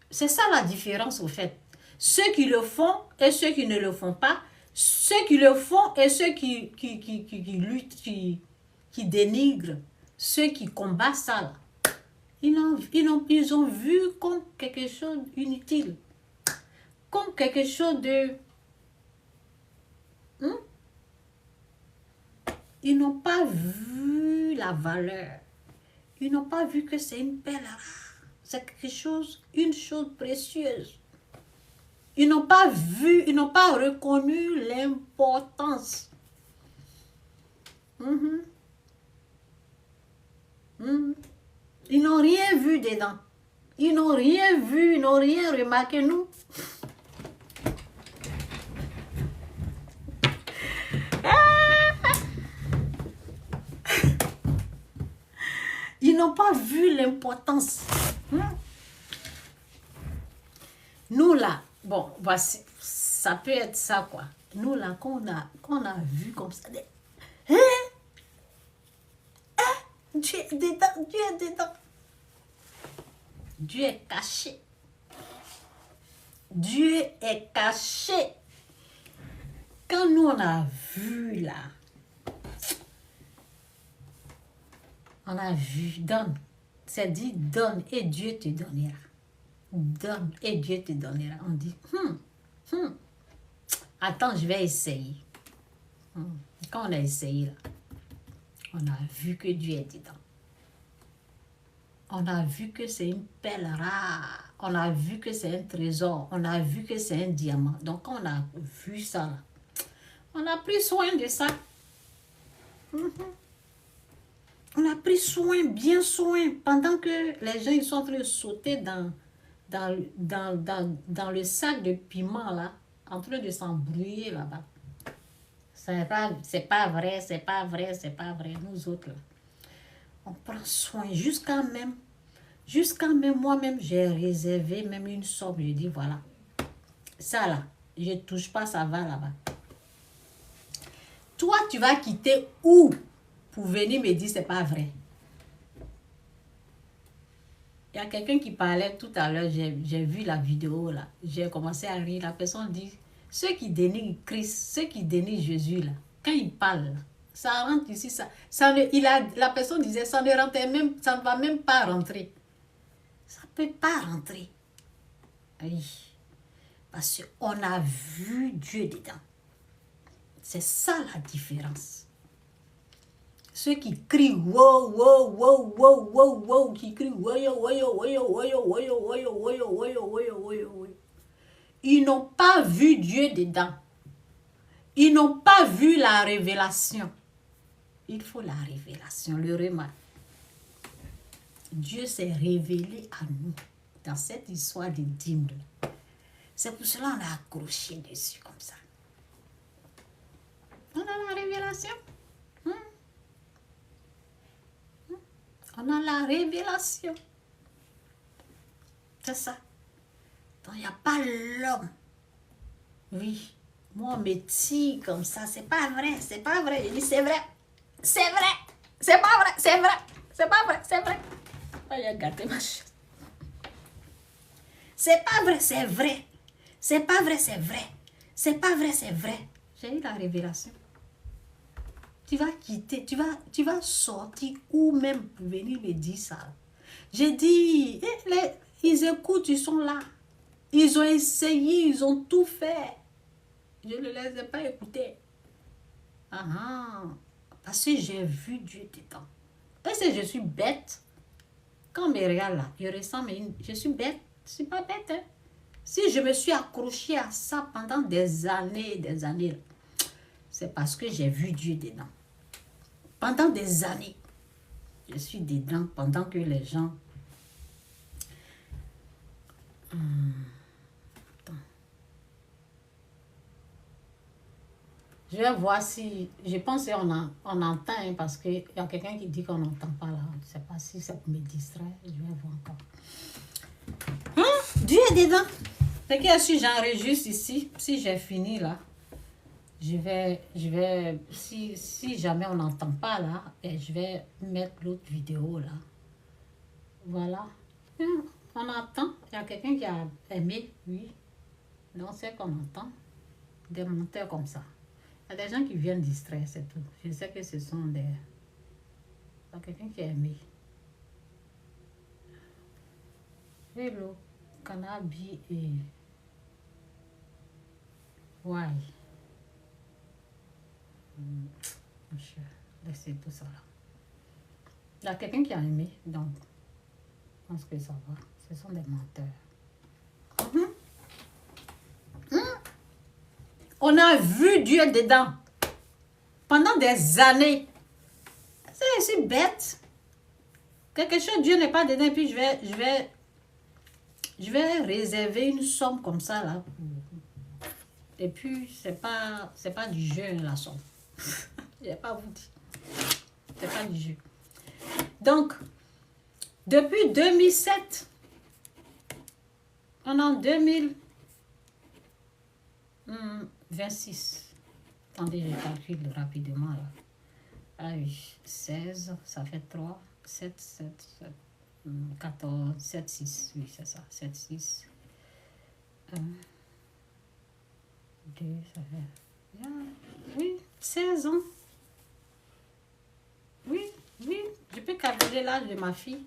C'est ça la différence au fait. Ceux qui le font et ceux qui ne le font pas, ceux qui le font et ceux qui luttent, qui dénigrent, ceux qui combattent ça, là, ils ont vu comme quelque chose d'inutile, comme quelque chose de... Ils n'ont pas vu la valeur. Ils n'ont pas vu que c'est une perle rare. C'est quelque chose, une chose précieuse. Ils n'ont pas vu, ils n'ont pas reconnu l'importance. Ils n'ont rien vu dedans. Ils n'ont rien vu, ils n'ont rien remarqué. Nous, ils n'ont pas vu l'importance. Nous là, bon, voici, ça peut être ça quoi. Nous là, qu'on a vu comme ça, hein? Dieu est dedans, Dieu est dedans. Dieu est caché. Dieu est caché. Quand nous on a vu là, on a vu, donne. C'est dit donne et Dieu te donnera. Donne et Dieu te donnera. On dit, attends, je vais essayer. Quand on a essayé là, on a vu que Dieu est dedans. On a vu que c'est une perle rare. On a vu que c'est un trésor. On a vu que c'est un diamant. Donc, quand on a vu ça, là, on a pris soin de ça. On a pris soin, bien soin, pendant que les gens ils sont en train de sauter dans le sac de piment, là, en train de s'embrouiller là-bas. C'est pas vrai, c'est pas vrai, c'est pas vrai. Nous autres, là, on prend soin jusqu'à même moi-même, j'ai réservé même une somme. Je dis, voilà, ça là, je ne touche pas, ça va là-bas. Toi, tu vas quitter où pour venir me dire, c'est pas vrai? Il y a quelqu'un qui parlait tout à l'heure, j'ai vu la vidéo là, j'ai commencé à rire. La personne dit, ceux qui dénigrent Christ, ceux qui dénigrent Jésus là, quand ils parlent là, ça rentre ici, la personne disait, ça ne va même pas rentrer. Ça ne peut pas rentrer. Oui. Parce qu'on a vu Dieu dedans. C'est ça la différence. Ceux qui crient wow, wow, wow, wow, wow, wow, qui crient woyo, woyo, woyo, woyo, woyo, woyo, woyo, woyo, woyo, woyo, woyo. Ils n'ont pas vu Dieu dedans. Ils n'ont pas vu la révélation. Il faut la révélation, le remarque. Dieu s'est révélé à nous dans cette histoire de dîmes. C'est pour cela qu'on a accroché dessus comme ça. On a la révélation. On a la révélation. C'est ça. Donc, il n'y a pas l'homme. Oui. Moi, on me tire comme ça. C'est pas vrai, c'est pas vrai. Je dis, c'est vrai. C'est vrai. C'est pas vrai, c'est vrai. C'est pas vrai, c'est vrai. Oh, il a gâté ma chaise. C'est pas vrai, c'est vrai. C'est pas vrai, c'est vrai. C'est pas vrai, c'est vrai. J'ai eu la révélation. Tu vas quitter, tu vas sortir ou même pour venir me dire ça. J'ai dit, ils écoutent, ils sont là. Ils ont essayé, ils ont tout fait. Je ne les ai pas écoutés. Parce que j'ai vu Dieu dedans. Parce que je suis bête. Quand on me regarde là, je ressens, mais je suis bête. Je ne suis pas bête. Hein. Si je me suis accrochée à ça pendant des années, c'est parce que j'ai vu Dieu dedans. Pendant des années, je suis dedans pendant que les gens... Attends. Je vais voir si... Je pense qu'on entend, hein, parce qu'il y a quelqu'un qui dit qu'on n'entend pas là. Je ne sais pas si ça me distrait. Je vais voir encore. Dieu est dedans. C'est que si j'enregistre ici, si j'ai fini là, je vais si jamais on n'entend pas là, et je vais mettre l'autre vidéo là. Voilà. On entend. Il y a quelqu'un qui a aimé, oui. Donc c'est qu'on entend des monteurs comme ça. Il y a des gens qui viennent distraire, c'est tout. Je sais que ce sont des... Il y a quelqu'un qui a aimé. Hello, cannabis et... Why? laissez tout ça là. Il y a quelqu'un qui a aimé, donc je pense que ça va. Ce sont des menteurs. On a vu Dieu dedans pendant des années. C'est bête. Quelque chose, Dieu n'est pas dedans, et puis je vais réserver une somme comme ça là. Et puis, c'est pas du jeu la somme. Je vais pas vous dire. C'est pas du jeu. Donc, depuis 2007, on est en 2026. Attendez, je calcule rapidement là. Ah oui, 16, ça fait 3, 7, 14, 7, 6. Oui, c'est ça. 7, 6. 1, 2, ça fait... Oui, 16 ans. Oui, je peux calculer l'âge de ma fille.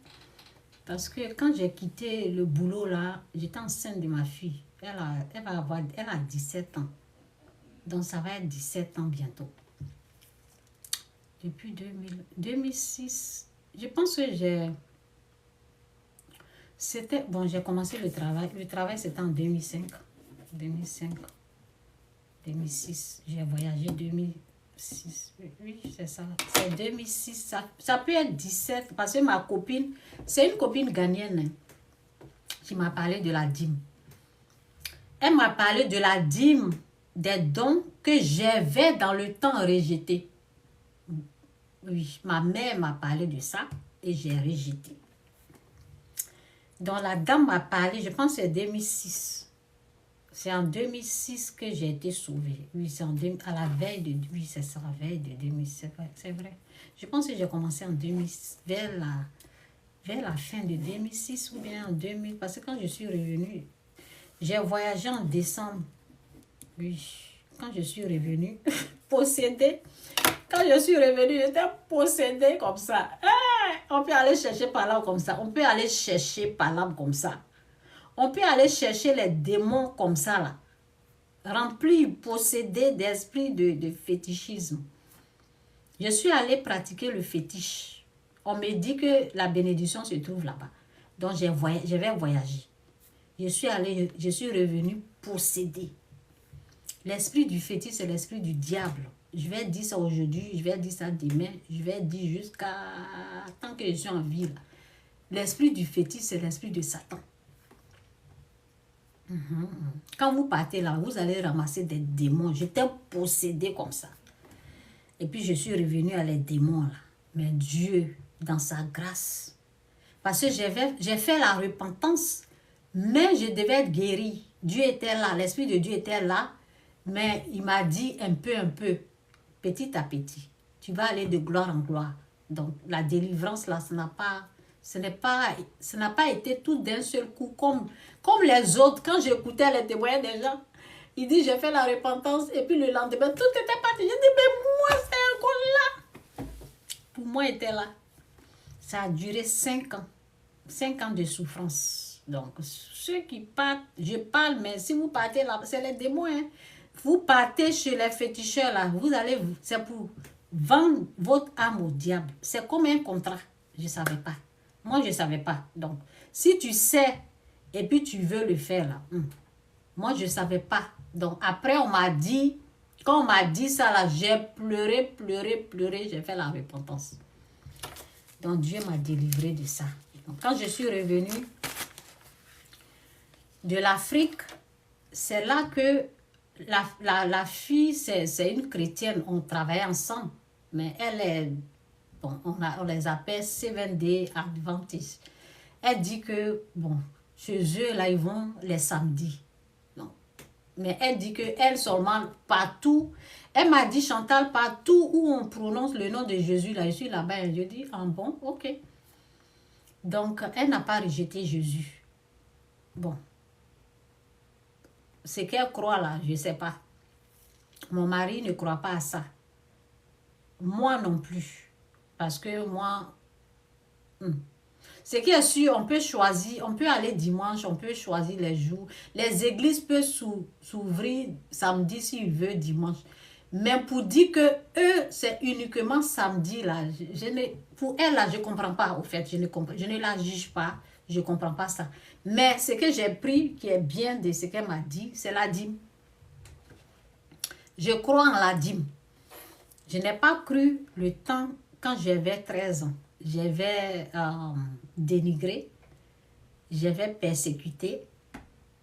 Parce que quand j'ai quitté le boulot là, j'étais enceinte de ma fille. Elle a 17 ans. Donc ça va être 17 ans bientôt. Depuis 2006, je pense que j'ai commencé le travail. Le travail, c'était en 2005. 2006. J'ai voyagé 2006. Oui, c'est ça. C'est 2006. Ça peut être 17. Parce que ma copine, c'est une copine ghanéenne hein, qui m'a parlé de la dîme. Elle m'a parlé de la dîme, des dons que j'avais dans le temps rejeté. Oui, ma mère m'a parlé de ça et j'ai rejeté. Donc la dame m'a parlé, je pense que c'est 2006. C'est en 2006 que j'ai été sauvée. Oui, c'est à la veille de... Oui, c'est ça, la veille de 2007. C'est vrai. Je pense que j'ai commencé en 2006, vers la fin de 2006 ou bien en 2000. Parce que quand je suis revenue, j'ai voyagé en décembre. Oui, quand je suis revenue, possédée. Quand je suis revenue, j'étais possédée comme ça. On peut aller chercher par là comme ça. On peut aller chercher par là comme ça. On peut aller chercher les démons comme ça là. Remplis, possédés d'esprit de fétichisme. Je suis allée pratiquer le fétiche. On me dit que la bénédiction se trouve là-bas. Donc je vais voyager. Je suis revenue possédée. L'esprit du fétiche, c'est l'esprit du diable. Je vais dire ça aujourd'hui, je vais dire ça demain, je vais dire jusqu'à tant que je suis en vie. L'esprit du fétiche, c'est l'esprit de Satan. Quand vous partez là, vous allez ramasser des démons. J'étais possédée comme ça. Et puis je suis revenue à les démons là. Mais Dieu, dans sa grâce, parce que j'ai fait la repentance, mais je devais être guérie. Dieu était là, l'esprit de Dieu était là, mais il m'a dit un peu, petit à petit. Tu vas aller de gloire en gloire. Donc la délivrance là, ça n'a pas été tout d'un seul coup comme les autres. Quand j'écoutais les témoignages des gens, ils disent j'ai fait la repentance et puis le lendemain tout était parti. Je dis mais moi c'est encore là. Pour moi était là. Ça a duré 5 ans. 5 ans de souffrance. Donc ceux qui partent, je parle, mais si vous partez là, c'est les démons. Hein. Vous partez chez les féticheurs là, c'est pour vendre votre âme au diable. C'est comme un contrat. Je ne savais pas. Moi, je ne savais pas. Donc, si tu sais et puis tu veux le faire là, moi, je ne savais pas. Donc, après, on m'a dit, quand on m'a dit ça là, j'ai pleuré, j'ai fait la repentance. Donc, Dieu m'a délivré de ça. Donc, quand je suis revenue de l'Afrique, c'est là que la fille, c'est une chrétienne, on travaille ensemble, mais elle est... Bon, on les appelle Seventh-day Adventists. Elle dit que, bon, chez eux, là, ils vont les samedis. Non. Mais elle dit que elle seulement, partout, elle m'a dit, Chantal, partout où on prononce le nom de Jésus, là, je suis là-bas, et je dis, ah bon, ok. Donc, elle n'a pas rejeté Jésus. Bon. Ce qu'elle croit là, je ne sais pas. Mon mari ne croit pas à ça. Moi non plus. Parce que moi, ce qui est sûr, on peut choisir, on peut aller dimanche, on peut choisir les jours. Les églises peuvent s'ouvrir samedi s'il veut, dimanche. Mais pour dire que eux, c'est uniquement samedi, là. Pour elle, là, je ne comprends pas, au fait. Je ne la juge pas. Je ne comprends pas ça. Mais ce que j'ai pris, qui est bien de ce qu'elle m'a dit, c'est la dîme. Je crois en la dîme. Je n'ai pas cru le temps quand j'avais 13 ans. J'avais dénigré. J'avais persécuté.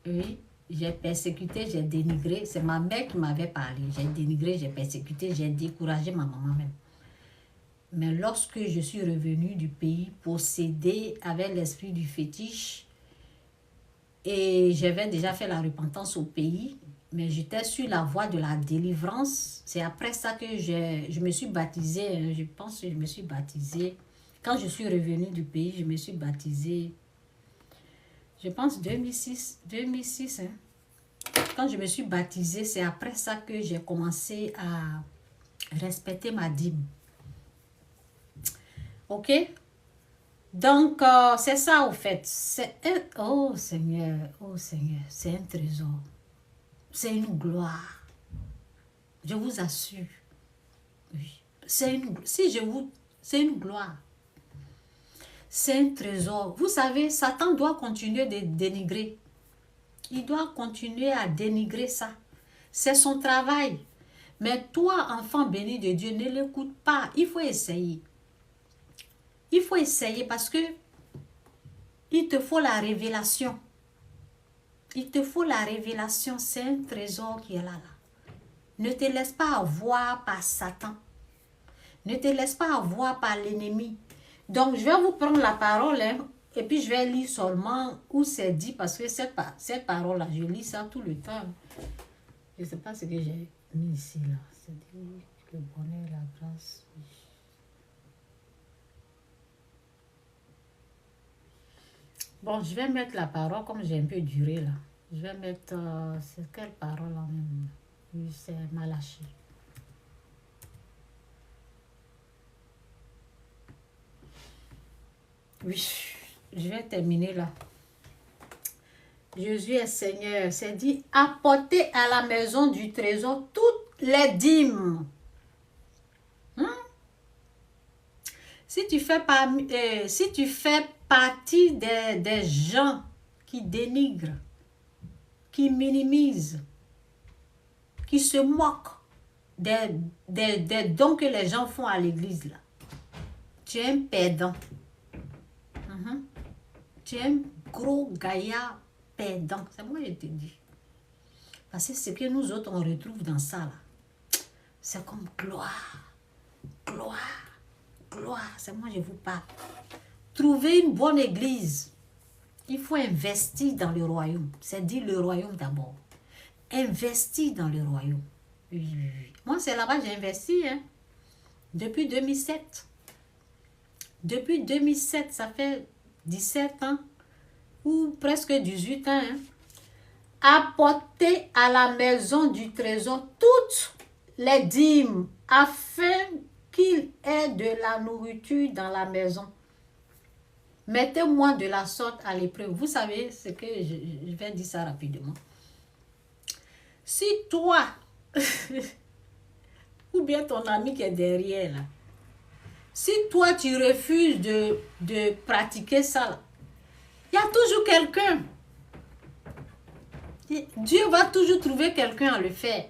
Oui, j'ai persécuté, j'ai dénigré. C'est ma mère qui m'avait parlé. J'ai dénigré, j'ai persécuté, j'ai découragé ma maman même. Mais lorsque je suis revenue du pays possédée avec l'esprit du fétiche, et j'avais déjà fait la repentance au pays, mais j'étais sur la voie de la délivrance. C'est après ça que je me suis baptisée. Je pense que je me suis baptisée. Quand je suis revenue du pays, je me suis baptisée. Je pense 2006, hein. Quand je me suis baptisée, c'est après ça que j'ai commencé à respecter ma dîme. Ok? Donc, c'est ça, au fait. Oh Seigneur, c'est un trésor. C'est une gloire. Je vous assure. Oui. C'est une gloire. C'est un trésor. Vous savez, Satan doit continuer de dénigrer. Il doit continuer à dénigrer ça. C'est son travail. Mais toi, enfant béni de Dieu, ne l'écoute pas. Il faut essayer. Il faut essayer parce que il te faut la révélation. Il te faut la révélation. C'est un trésor qui est là. Ne te laisse pas avoir par Satan. Ne te laisse pas avoir par l'ennemi. Donc, je vais vous prendre la parole, hein, et puis je vais lire seulement où c'est dit, parce que cette parole-là, je lis ça tout le temps. Je ne sais pas ce que j'ai mis ici, là. C'est dit le bonheur, la grâce. Bon, je vais mettre la parole, comme j'ai un peu duré, là. Je vais mettre, c'est quelle parole, là, même? Oui, c'est Malachie. Oui, je vais terminer là. Jésus est Seigneur. C'est dit, apportez à la maison du trésor toutes les dîmes. Si tu fais partie des gens qui dénigrent, qui minimisent, qui se moquent des dons que les gens font à l'église, là, tu es un perdant. Tu es un gros gaillard perdant. C'est moi qui te dis. Parce que ce que nous autres, on retrouve dans ça, là, c'est comme gloire, gloire, gloire. C'est moi, je vous parle. Trouver une bonne église. Il faut investir dans le royaume. C'est dire le royaume d'abord. Investir dans le royaume. Oui. Moi, c'est là-bas que j'ai investi, hein. Depuis 2007. Depuis 2007, ça fait 17 ans. Ou presque 18 ans. Hein. Apportez à la maison du trésor toutes les dîmes afin qu'il ait de la nourriture dans la maison. Mettez-moi de la sorte à l'épreuve. Vous savez ce que je vais dire ça rapidement. Si toi, ou bien ton ami qui est derrière là, si toi tu refuses de pratiquer ça, il y a toujours quelqu'un. Dieu va toujours trouver quelqu'un à le faire.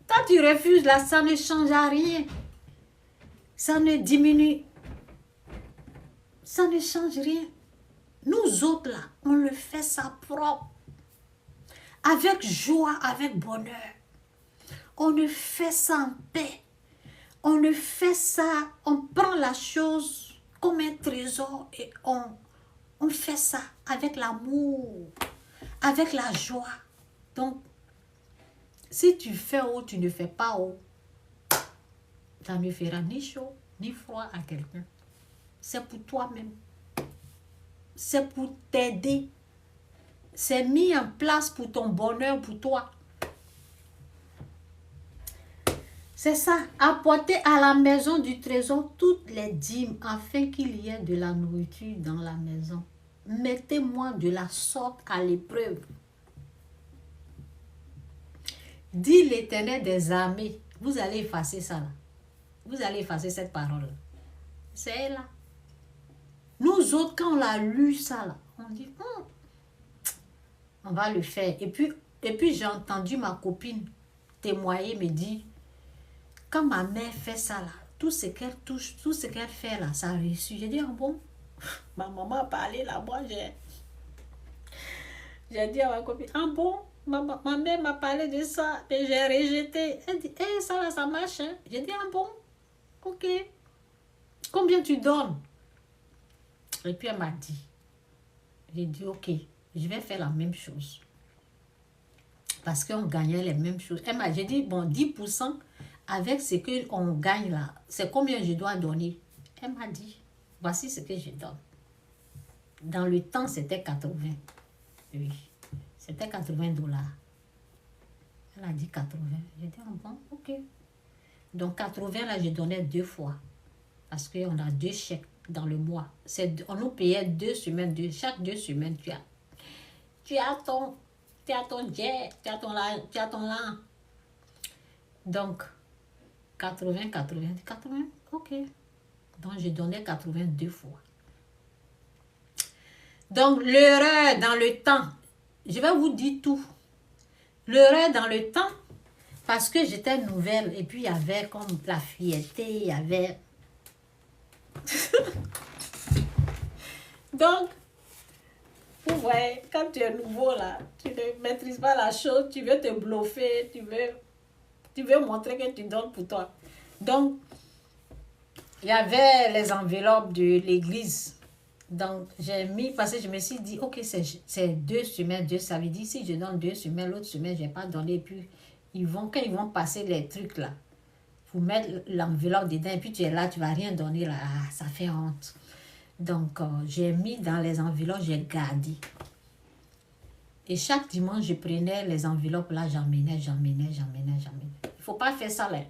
Quand tu refuses là, ça ne change à rien. Ça ne diminue. Ça ne change rien. Nous autres là, on le fait ça propre. Avec joie, avec bonheur. On le fait ça en paix. On le fait ça, on prend la chose comme un trésor et on fait ça avec l'amour, avec la joie. Donc, si tu fais haut, tu ne fais pas haut, ça ne fera ni chaud, ni froid à quelqu'un. C'est pour toi-même. C'est pour t'aider. C'est mis en place pour ton bonheur, pour toi. C'est ça. Apportez à la maison du trésor toutes les dîmes afin qu'il y ait de la nourriture dans la maison. Mettez-moi de la sorte à l'épreuve. dit l'Éternel des armées. Vous allez effacer ça là. Vous allez effacer cette parole. C'est là. Nous autres, quand on a lu ça là, on dit, on va le faire. Et puis j'ai entendu ma copine témoigner, me dire, quand ma mère fait ça là, tout ce qu'elle touche, tout ce qu'elle fait là, ça réussit. J'ai dit, ah bon? Ma maman a parlé là, moi j'ai dit à ma copine, ah bon? Ma mère m'a parlé de ça, mais j'ai rejeté. Elle dit, ça là, ça marche. Hein? J'ai dit, ah bon? Ok. Combien tu donnes? Et puis elle m'a dit, j'ai dit, ok, je vais faire la même chose. Parce qu'on gagnait les mêmes choses. J'ai dit, bon, 10% avec ce qu'on gagne là, c'est combien je dois donner? Elle m'a dit, voici ce que je donne. Dans le temps, c'était 80. Oui, c'était 80 $. Elle a dit 80. J'ai dit, bon, ok. Donc 80, là, je donnais 2 fois. Parce qu'on a 2 chèques dans le mois. On nous payait 2 semaines. Chaque 2 semaines, tu as ton jet, tu as ton là. Donc, 80, ok. Donc, je donnais 82 fois. Donc, l'erreur dans le temps, je vais vous dire tout. L'erreur dans le temps, parce que j'étais nouvelle, et puis il y avait comme la fierté, il y avait... Donc, vous voyez, quand tu es nouveau là, tu ne maîtrises pas la chose, tu veux te bluffer, tu veux montrer que tu donnes pour toi. Donc, il y avait les enveloppes de l'église. Donc, j'ai mis, parce que je me suis dit, ok, c'est 2 semaines, ça veut dire, si je donne 2 semaines, l'autre semaine, je n'ai pas donné, puis quand ils vont passer les trucs là, vous mettre l'enveloppe dedans, et puis tu es là, tu ne vas rien donner là, ça fait honte. Donc, j'ai mis dans les enveloppes, j'ai gardé. Et chaque dimanche, je prenais les enveloppes là, j'emmenais. Il ne faut pas faire ça là.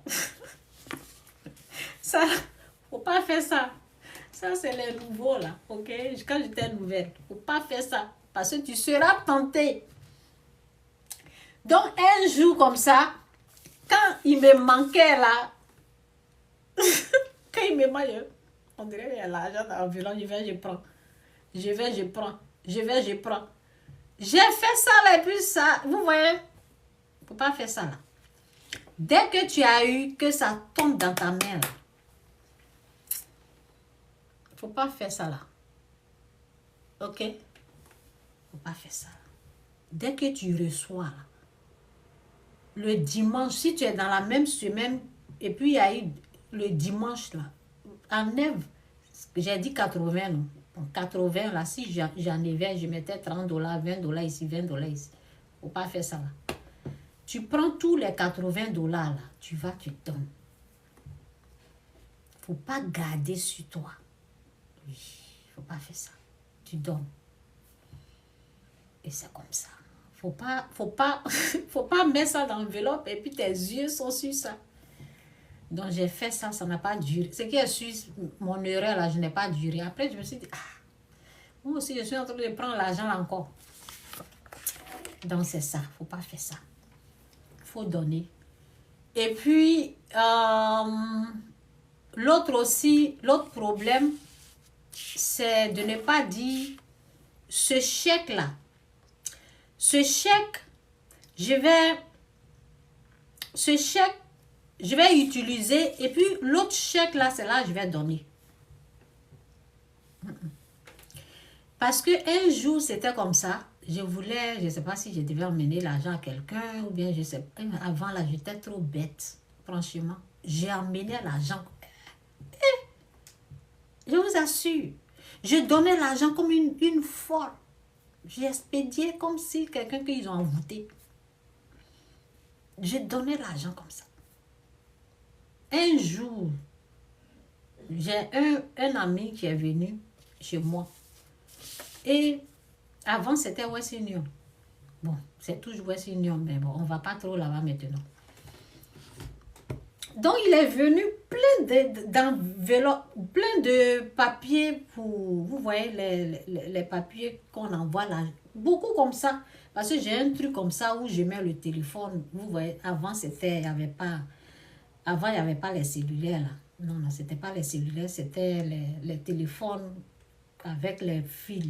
Ça, il ne faut pas faire ça. Ça, c'est les nouveaux là, ok? Quand j'étais nouvelle, il ne faut pas faire ça. Parce que tu seras tenté. Donc, un jour comme ça, quand il me manquait là, quand il me manquait, on dirait qu'il y a l'argent dans l'enveloppe, je prends. J'ai fait ça là, et puis ça, vous voyez, il ne faut pas faire ça là. Dès que tu as eu, que ça tombe dans ta main là, il ne faut pas faire ça là. Ok? Il ne faut pas faire ça là. Dès que tu reçois là, le dimanche, si tu es dans la même semaine, et puis il y a eu le dimanche là, enlève, j'ai dit 80, non? 80 là, si j'enlevais, je mettais 30 $, 20 $ ici, 20 $ ici. Il ne faut pas faire ça là. Tu prends tous les 80 $ là, tu donnes. Il ne faut pas garder sur toi. Oui, il ne faut pas faire ça. Tu donnes. Et c'est comme ça. Faut pas mettre ça dans l'enveloppe et puis tes yeux sont sur ça. Donc j'ai fait ça, ça n'a pas duré. Ce qui est sur mon erreur là, je n'ai pas duré. Après, je me suis dit, moi aussi, je suis en train de prendre l'argent là encore. Donc c'est ça, faut pas faire ça. Faut donner. Et puis, l'autre problème, c'est de ne pas dire ce chèque là. Ce chèque, je vais utiliser et puis l'autre chèque là, c'est là que je vais donner. Parce que un jour, c'était comme ça. Je ne sais pas si je devais emmener l'argent à quelqu'un ou bien je sais pas. Avant là, j'étais trop bête, franchement. J'ai emmené l'argent. Je vous assure, je donnais l'argent comme une folle. J'ai expédié comme si quelqu'un qu'ils ont envoûté. J'ai donné l'argent comme ça. Un jour, j'ai un ami qui est venu chez moi. Et avant, c'était West Union. Bon, c'est toujours West Union, mais bon, on ne va pas trop là-bas maintenant. Donc, il est venu d'enveloppes, plein de papiers pour, vous voyez, les papiers qu'on envoie là. Beaucoup comme ça. Parce que j'ai un truc comme ça où je mets le téléphone. Vous voyez, avant, il n'y avait pas... Avant, il n'y avait pas les cellulaires, là. Non, non, c'était pas les cellulaires, c'était les téléphones avec les fils.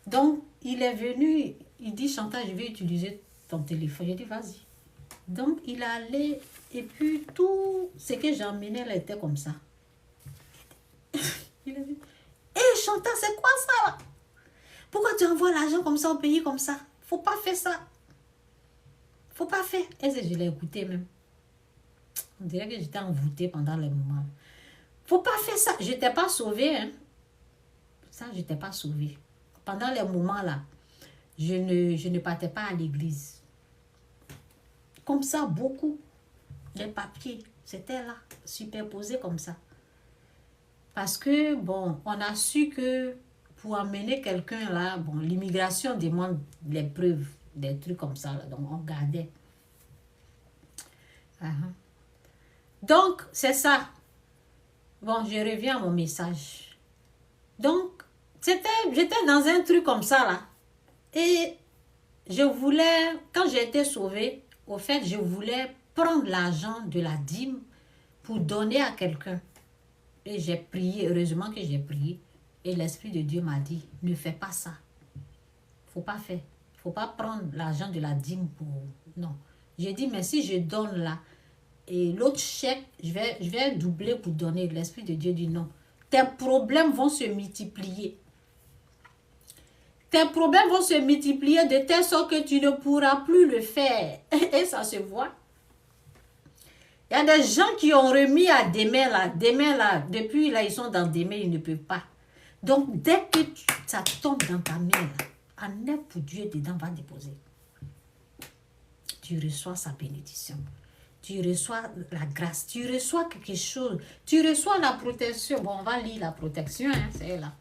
Donc, il est venu, il dit, Chantal, je vais utiliser ton téléphone. J'ai dit, vas-y. Donc, il est allé, et puis tout ce que j'emmenais là était comme ça. Il a dit, hé Chantal, c'est quoi ça là? Pourquoi tu envoies l'argent comme ça au pays comme ça? Faut pas faire ça. Faut pas faire. Et je l'ai écouté même. On dirait que j'étais envoûtée pendant les moments. Faut pas faire ça. Je n'étais pas sauvée. Hein. Ça, je n'étais pas sauvée. Pendant les moments là, je ne partais pas à l'église. Comme ça, beaucoup. Les papiers, c'était là, superposés comme ça. Parce que, bon, on a su que pour emmener quelqu'un là, bon, l'immigration demande les preuves, des trucs comme ça. Là, donc, on gardait. Donc, c'est ça. Bon, je reviens à mon message. Donc, j'étais dans un truc comme ça, là. Et je voulais, quand j'ai été sauvée, au fait, je voulais prendre l'argent de la dîme pour donner à quelqu'un. Et j'ai prié, heureusement que j'ai prié. Et l'Esprit de Dieu m'a dit, ne fais pas ça. Faut pas faire. Faut pas prendre l'argent de la dîme pour... Non. J'ai dit, mais si je donne là, et l'autre chèque, je vais doubler pour donner. L'Esprit de Dieu dit non. Tes problèmes vont se multiplier. Tes problèmes vont se multiplier de telle sorte que tu ne pourras plus le faire. Et ça se voit. Il y a des gens qui ont remis à demain là, depuis là, ils sont dans demain, ils ne peuvent pas. Donc, dès que ça tombe dans ta main, là, en est pour Dieu dedans va déposer. Tu reçois sa bénédiction. Tu reçois la grâce, tu reçois quelque chose, tu reçois la protection. Bon, on va lire la protection, hein, c'est là.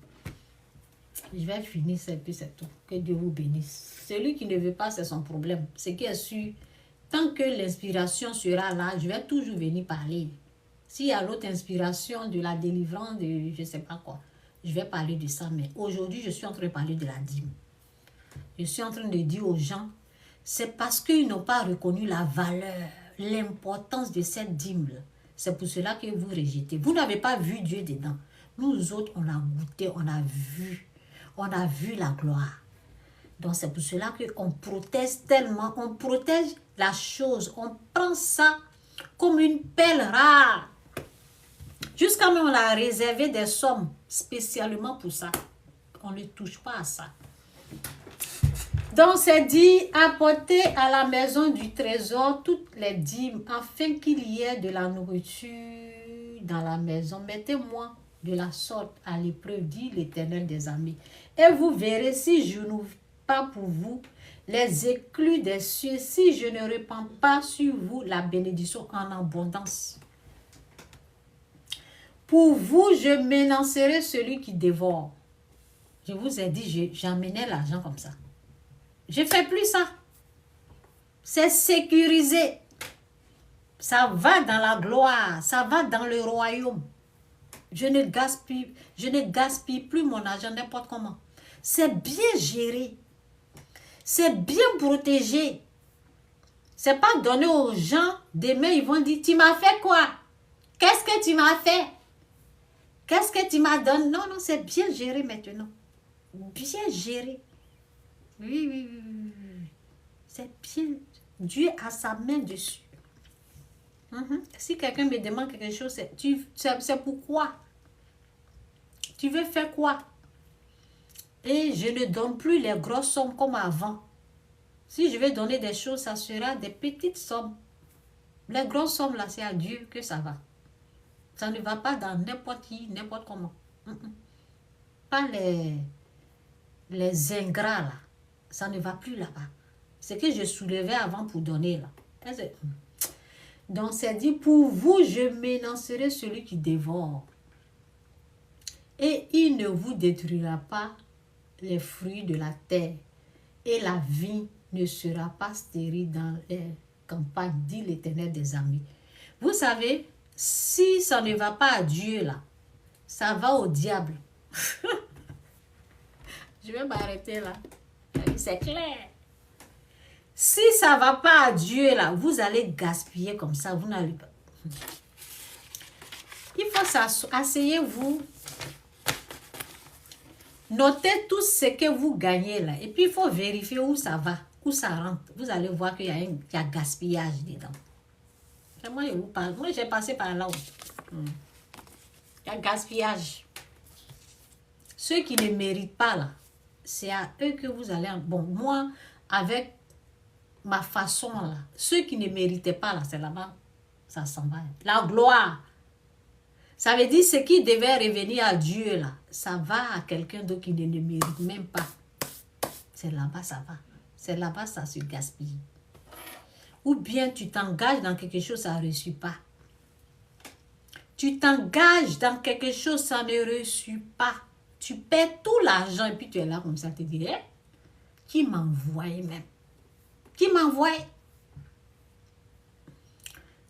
Je vais finir, c'est tout. Que Dieu vous bénisse. Celui qui ne veut pas, c'est son problème. Ce qui est sûr, tant que l'inspiration sera là, je vais toujours venir parler. S'il y a l'autre inspiration de la délivrance, de je ne sais pas quoi, je vais parler de ça. Mais aujourd'hui, je suis en train de parler de la dîme. Je suis en train de dire aux gens, c'est parce qu'ils n'ont pas reconnu la valeur, l'importance de cette dîme. C'est pour cela que vous rejetez. Vous n'avez pas vu Dieu dedans. Nous autres, on a goûté, on a vu la gloire. Donc c'est pour cela qu'on protège tellement, on protège la chose, on prend ça comme une perle rare. Jusqu'à même on a réservé des sommes spécialement pour ça. On ne touche pas à ça. Donc c'est dit, apportez à la maison du trésor toutes les dîmes, afin qu'il y ait de la nourriture dans la maison. Mettez-moi de la sorte à l'épreuve, dit l'Éternel des armées. Et vous verrez si je n'ouvre pas pour vous les écluses des cieux, si je ne répands pas sur vous la bénédiction en abondance. Pour vous, je m'énoncerai celui qui dévore. Je vous ai dit, j'emmenais l'argent comme ça. Je ne fais plus ça. C'est sécurisé. Ça va dans la gloire. Ça va dans le royaume. Je ne gaspille plus mon argent n'importe comment. C'est bien géré. C'est bien protégé. C'est pas donné aux gens. Demain, ils vont dire, tu m'as fait quoi? Qu'est-ce que tu m'as fait? Qu'est-ce que tu m'as donné? Non, non, c'est bien géré maintenant. Bien géré. Oui. C'est bien. Dieu a sa main dessus. Si quelqu'un me demande quelque chose, c'est pourquoi? Tu veux faire quoi? Et je ne donne plus les grosses sommes comme avant. Si je vais donner des choses, ça sera des petites sommes. Les grosses sommes, là, c'est à Dieu que ça va. Ça ne va pas dans n'importe qui, n'importe comment. Pas les ingrats, là. Ça ne va plus là-bas. Ce que je soulevais avant pour donner, là. Donc, c'est dit, pour vous, je m'énoncerai celui qui dévore. Et il ne vous détruira pas les fruits de la terre. Et la vie ne sera pas stérile dans les campagnes, dit l'Éternel des armées. Vous savez, si ça ne va pas à Dieu, là, ça va au diable. Je vais m'arrêter là. C'est clair. Si ça ne va pas à Dieu, là, vous allez gaspiller comme ça. Vous n'allez pas. Il faut asseyez-vous. Notez tout ce que vous gagnez là. Et puis, il faut vérifier où ça va, où ça rentre. Vous allez voir qu'il y a gaspillage dedans. Moi, je vous parle. Moi, j'ai passé par là. Il y a gaspillage. Ceux qui ne méritent pas là, c'est à eux que vous allez... Bon, moi, avec ma façon là, ceux qui ne méritaient pas là, c'est là-bas, ça s'en va. La gloire. Ça veut dire ce qui devait revenir à Dieu là, ça va à quelqu'un d'autre qui ne le mérite même pas. C'est là-bas, ça va. C'est là-bas, ça se gaspille. Ou bien tu t'engages dans quelque chose, ça ne reçoit pas. Tu t'engages dans quelque chose, ça ne reçoit pas. Tu perds tout l'argent et puis tu es là comme ça, tu te dis, qui m'envoie même? Qui m'envoie?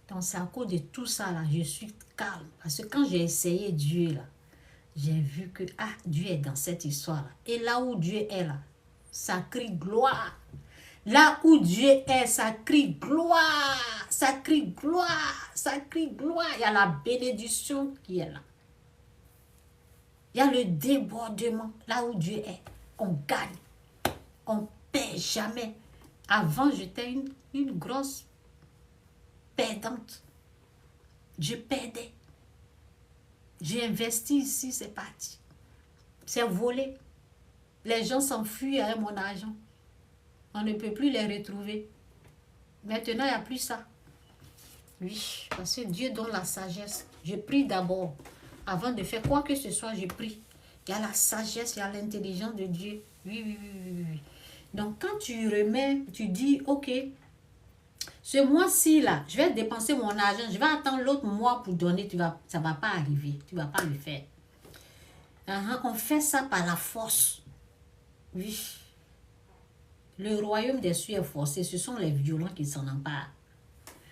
Donc c'est à cause de tout ça là, je suis calme. Parce que quand j'ai essayé Dieu là, j'ai vu que Dieu est dans cette histoire là. Et là où Dieu est là, ça crie gloire. Là où Dieu est, ça crie gloire. Ça crie gloire. Ça crie gloire. Il y a la bénédiction qui est là. Il y a le débordement. Là où Dieu est, on gagne. On ne perd jamais. Avant, j'étais une grosse perdante. Je perdais. J'ai investi ici, c'est parti. C'est volé. Les gens s'enfuient avec mon argent. On ne peut plus les retrouver. Maintenant, il n'y a plus ça. Oui, parce que Dieu donne la sagesse. Je prie d'abord. Avant de faire quoi que ce soit, je prie. Il y a la sagesse, il y a l'intelligence de Dieu. Oui. Donc, quand tu remets, tu dis, ok, ce mois-ci, là, je vais dépenser mon argent. Je vais attendre l'autre mois pour donner. Ça ne va pas arriver. Tu ne vas pas le faire. On fait ça par la force. Oui. Le royaume des cieux est forcé. Ce sont les violents qui s'en emparent.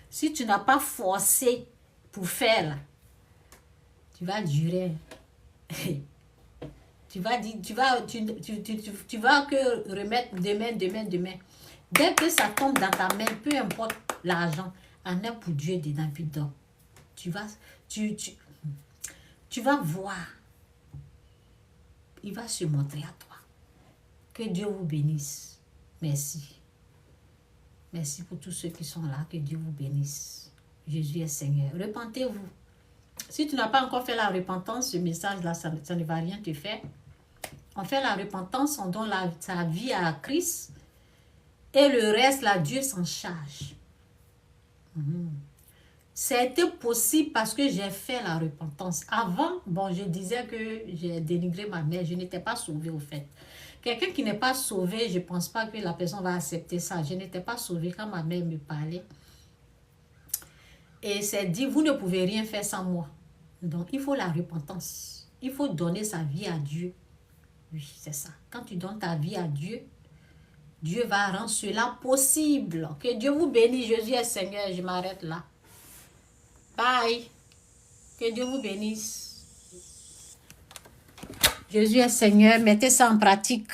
Si tu n'as pas forcé pour faire, là, tu vas durer. Tu vas que remettre demain. Dès que ça tombe dans ta main, peu importe l'argent, en est pour Dieu dedans, puis donc, tu vas voir. Il va se montrer à toi. Que Dieu vous bénisse. Merci. Merci pour tous ceux qui sont là. Que Dieu vous bénisse. Jésus est Seigneur. Repentez-vous. Si tu n'as pas encore fait la repentance, ce message-là, ça ne va rien te faire. On fait la repentance, on donne sa vie à Christ. Et le reste, là, Dieu s'en charge. C'était possible parce que j'ai fait la repentance. Avant, bon, je disais que j'ai dénigré ma mère. Je n'étais pas sauvée, au fait. Quelqu'un qui n'est pas sauvé, je ne pense pas que la personne va accepter ça. Je n'étais pas sauvée quand ma mère me parlait. Et c'est dit, vous ne pouvez rien faire sans moi. Donc, il faut la repentance. Il faut donner sa vie à Dieu. Oui, c'est ça. Quand tu donnes ta vie à Dieu, Dieu va rendre cela possible. Que Dieu vous bénisse. Jésus est Seigneur. Je m'arrête là. Bye. Que Dieu vous bénisse. Jésus est Seigneur. Mettez ça en pratique.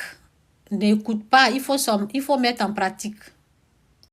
N'écoute pas. Il faut mettre en pratique.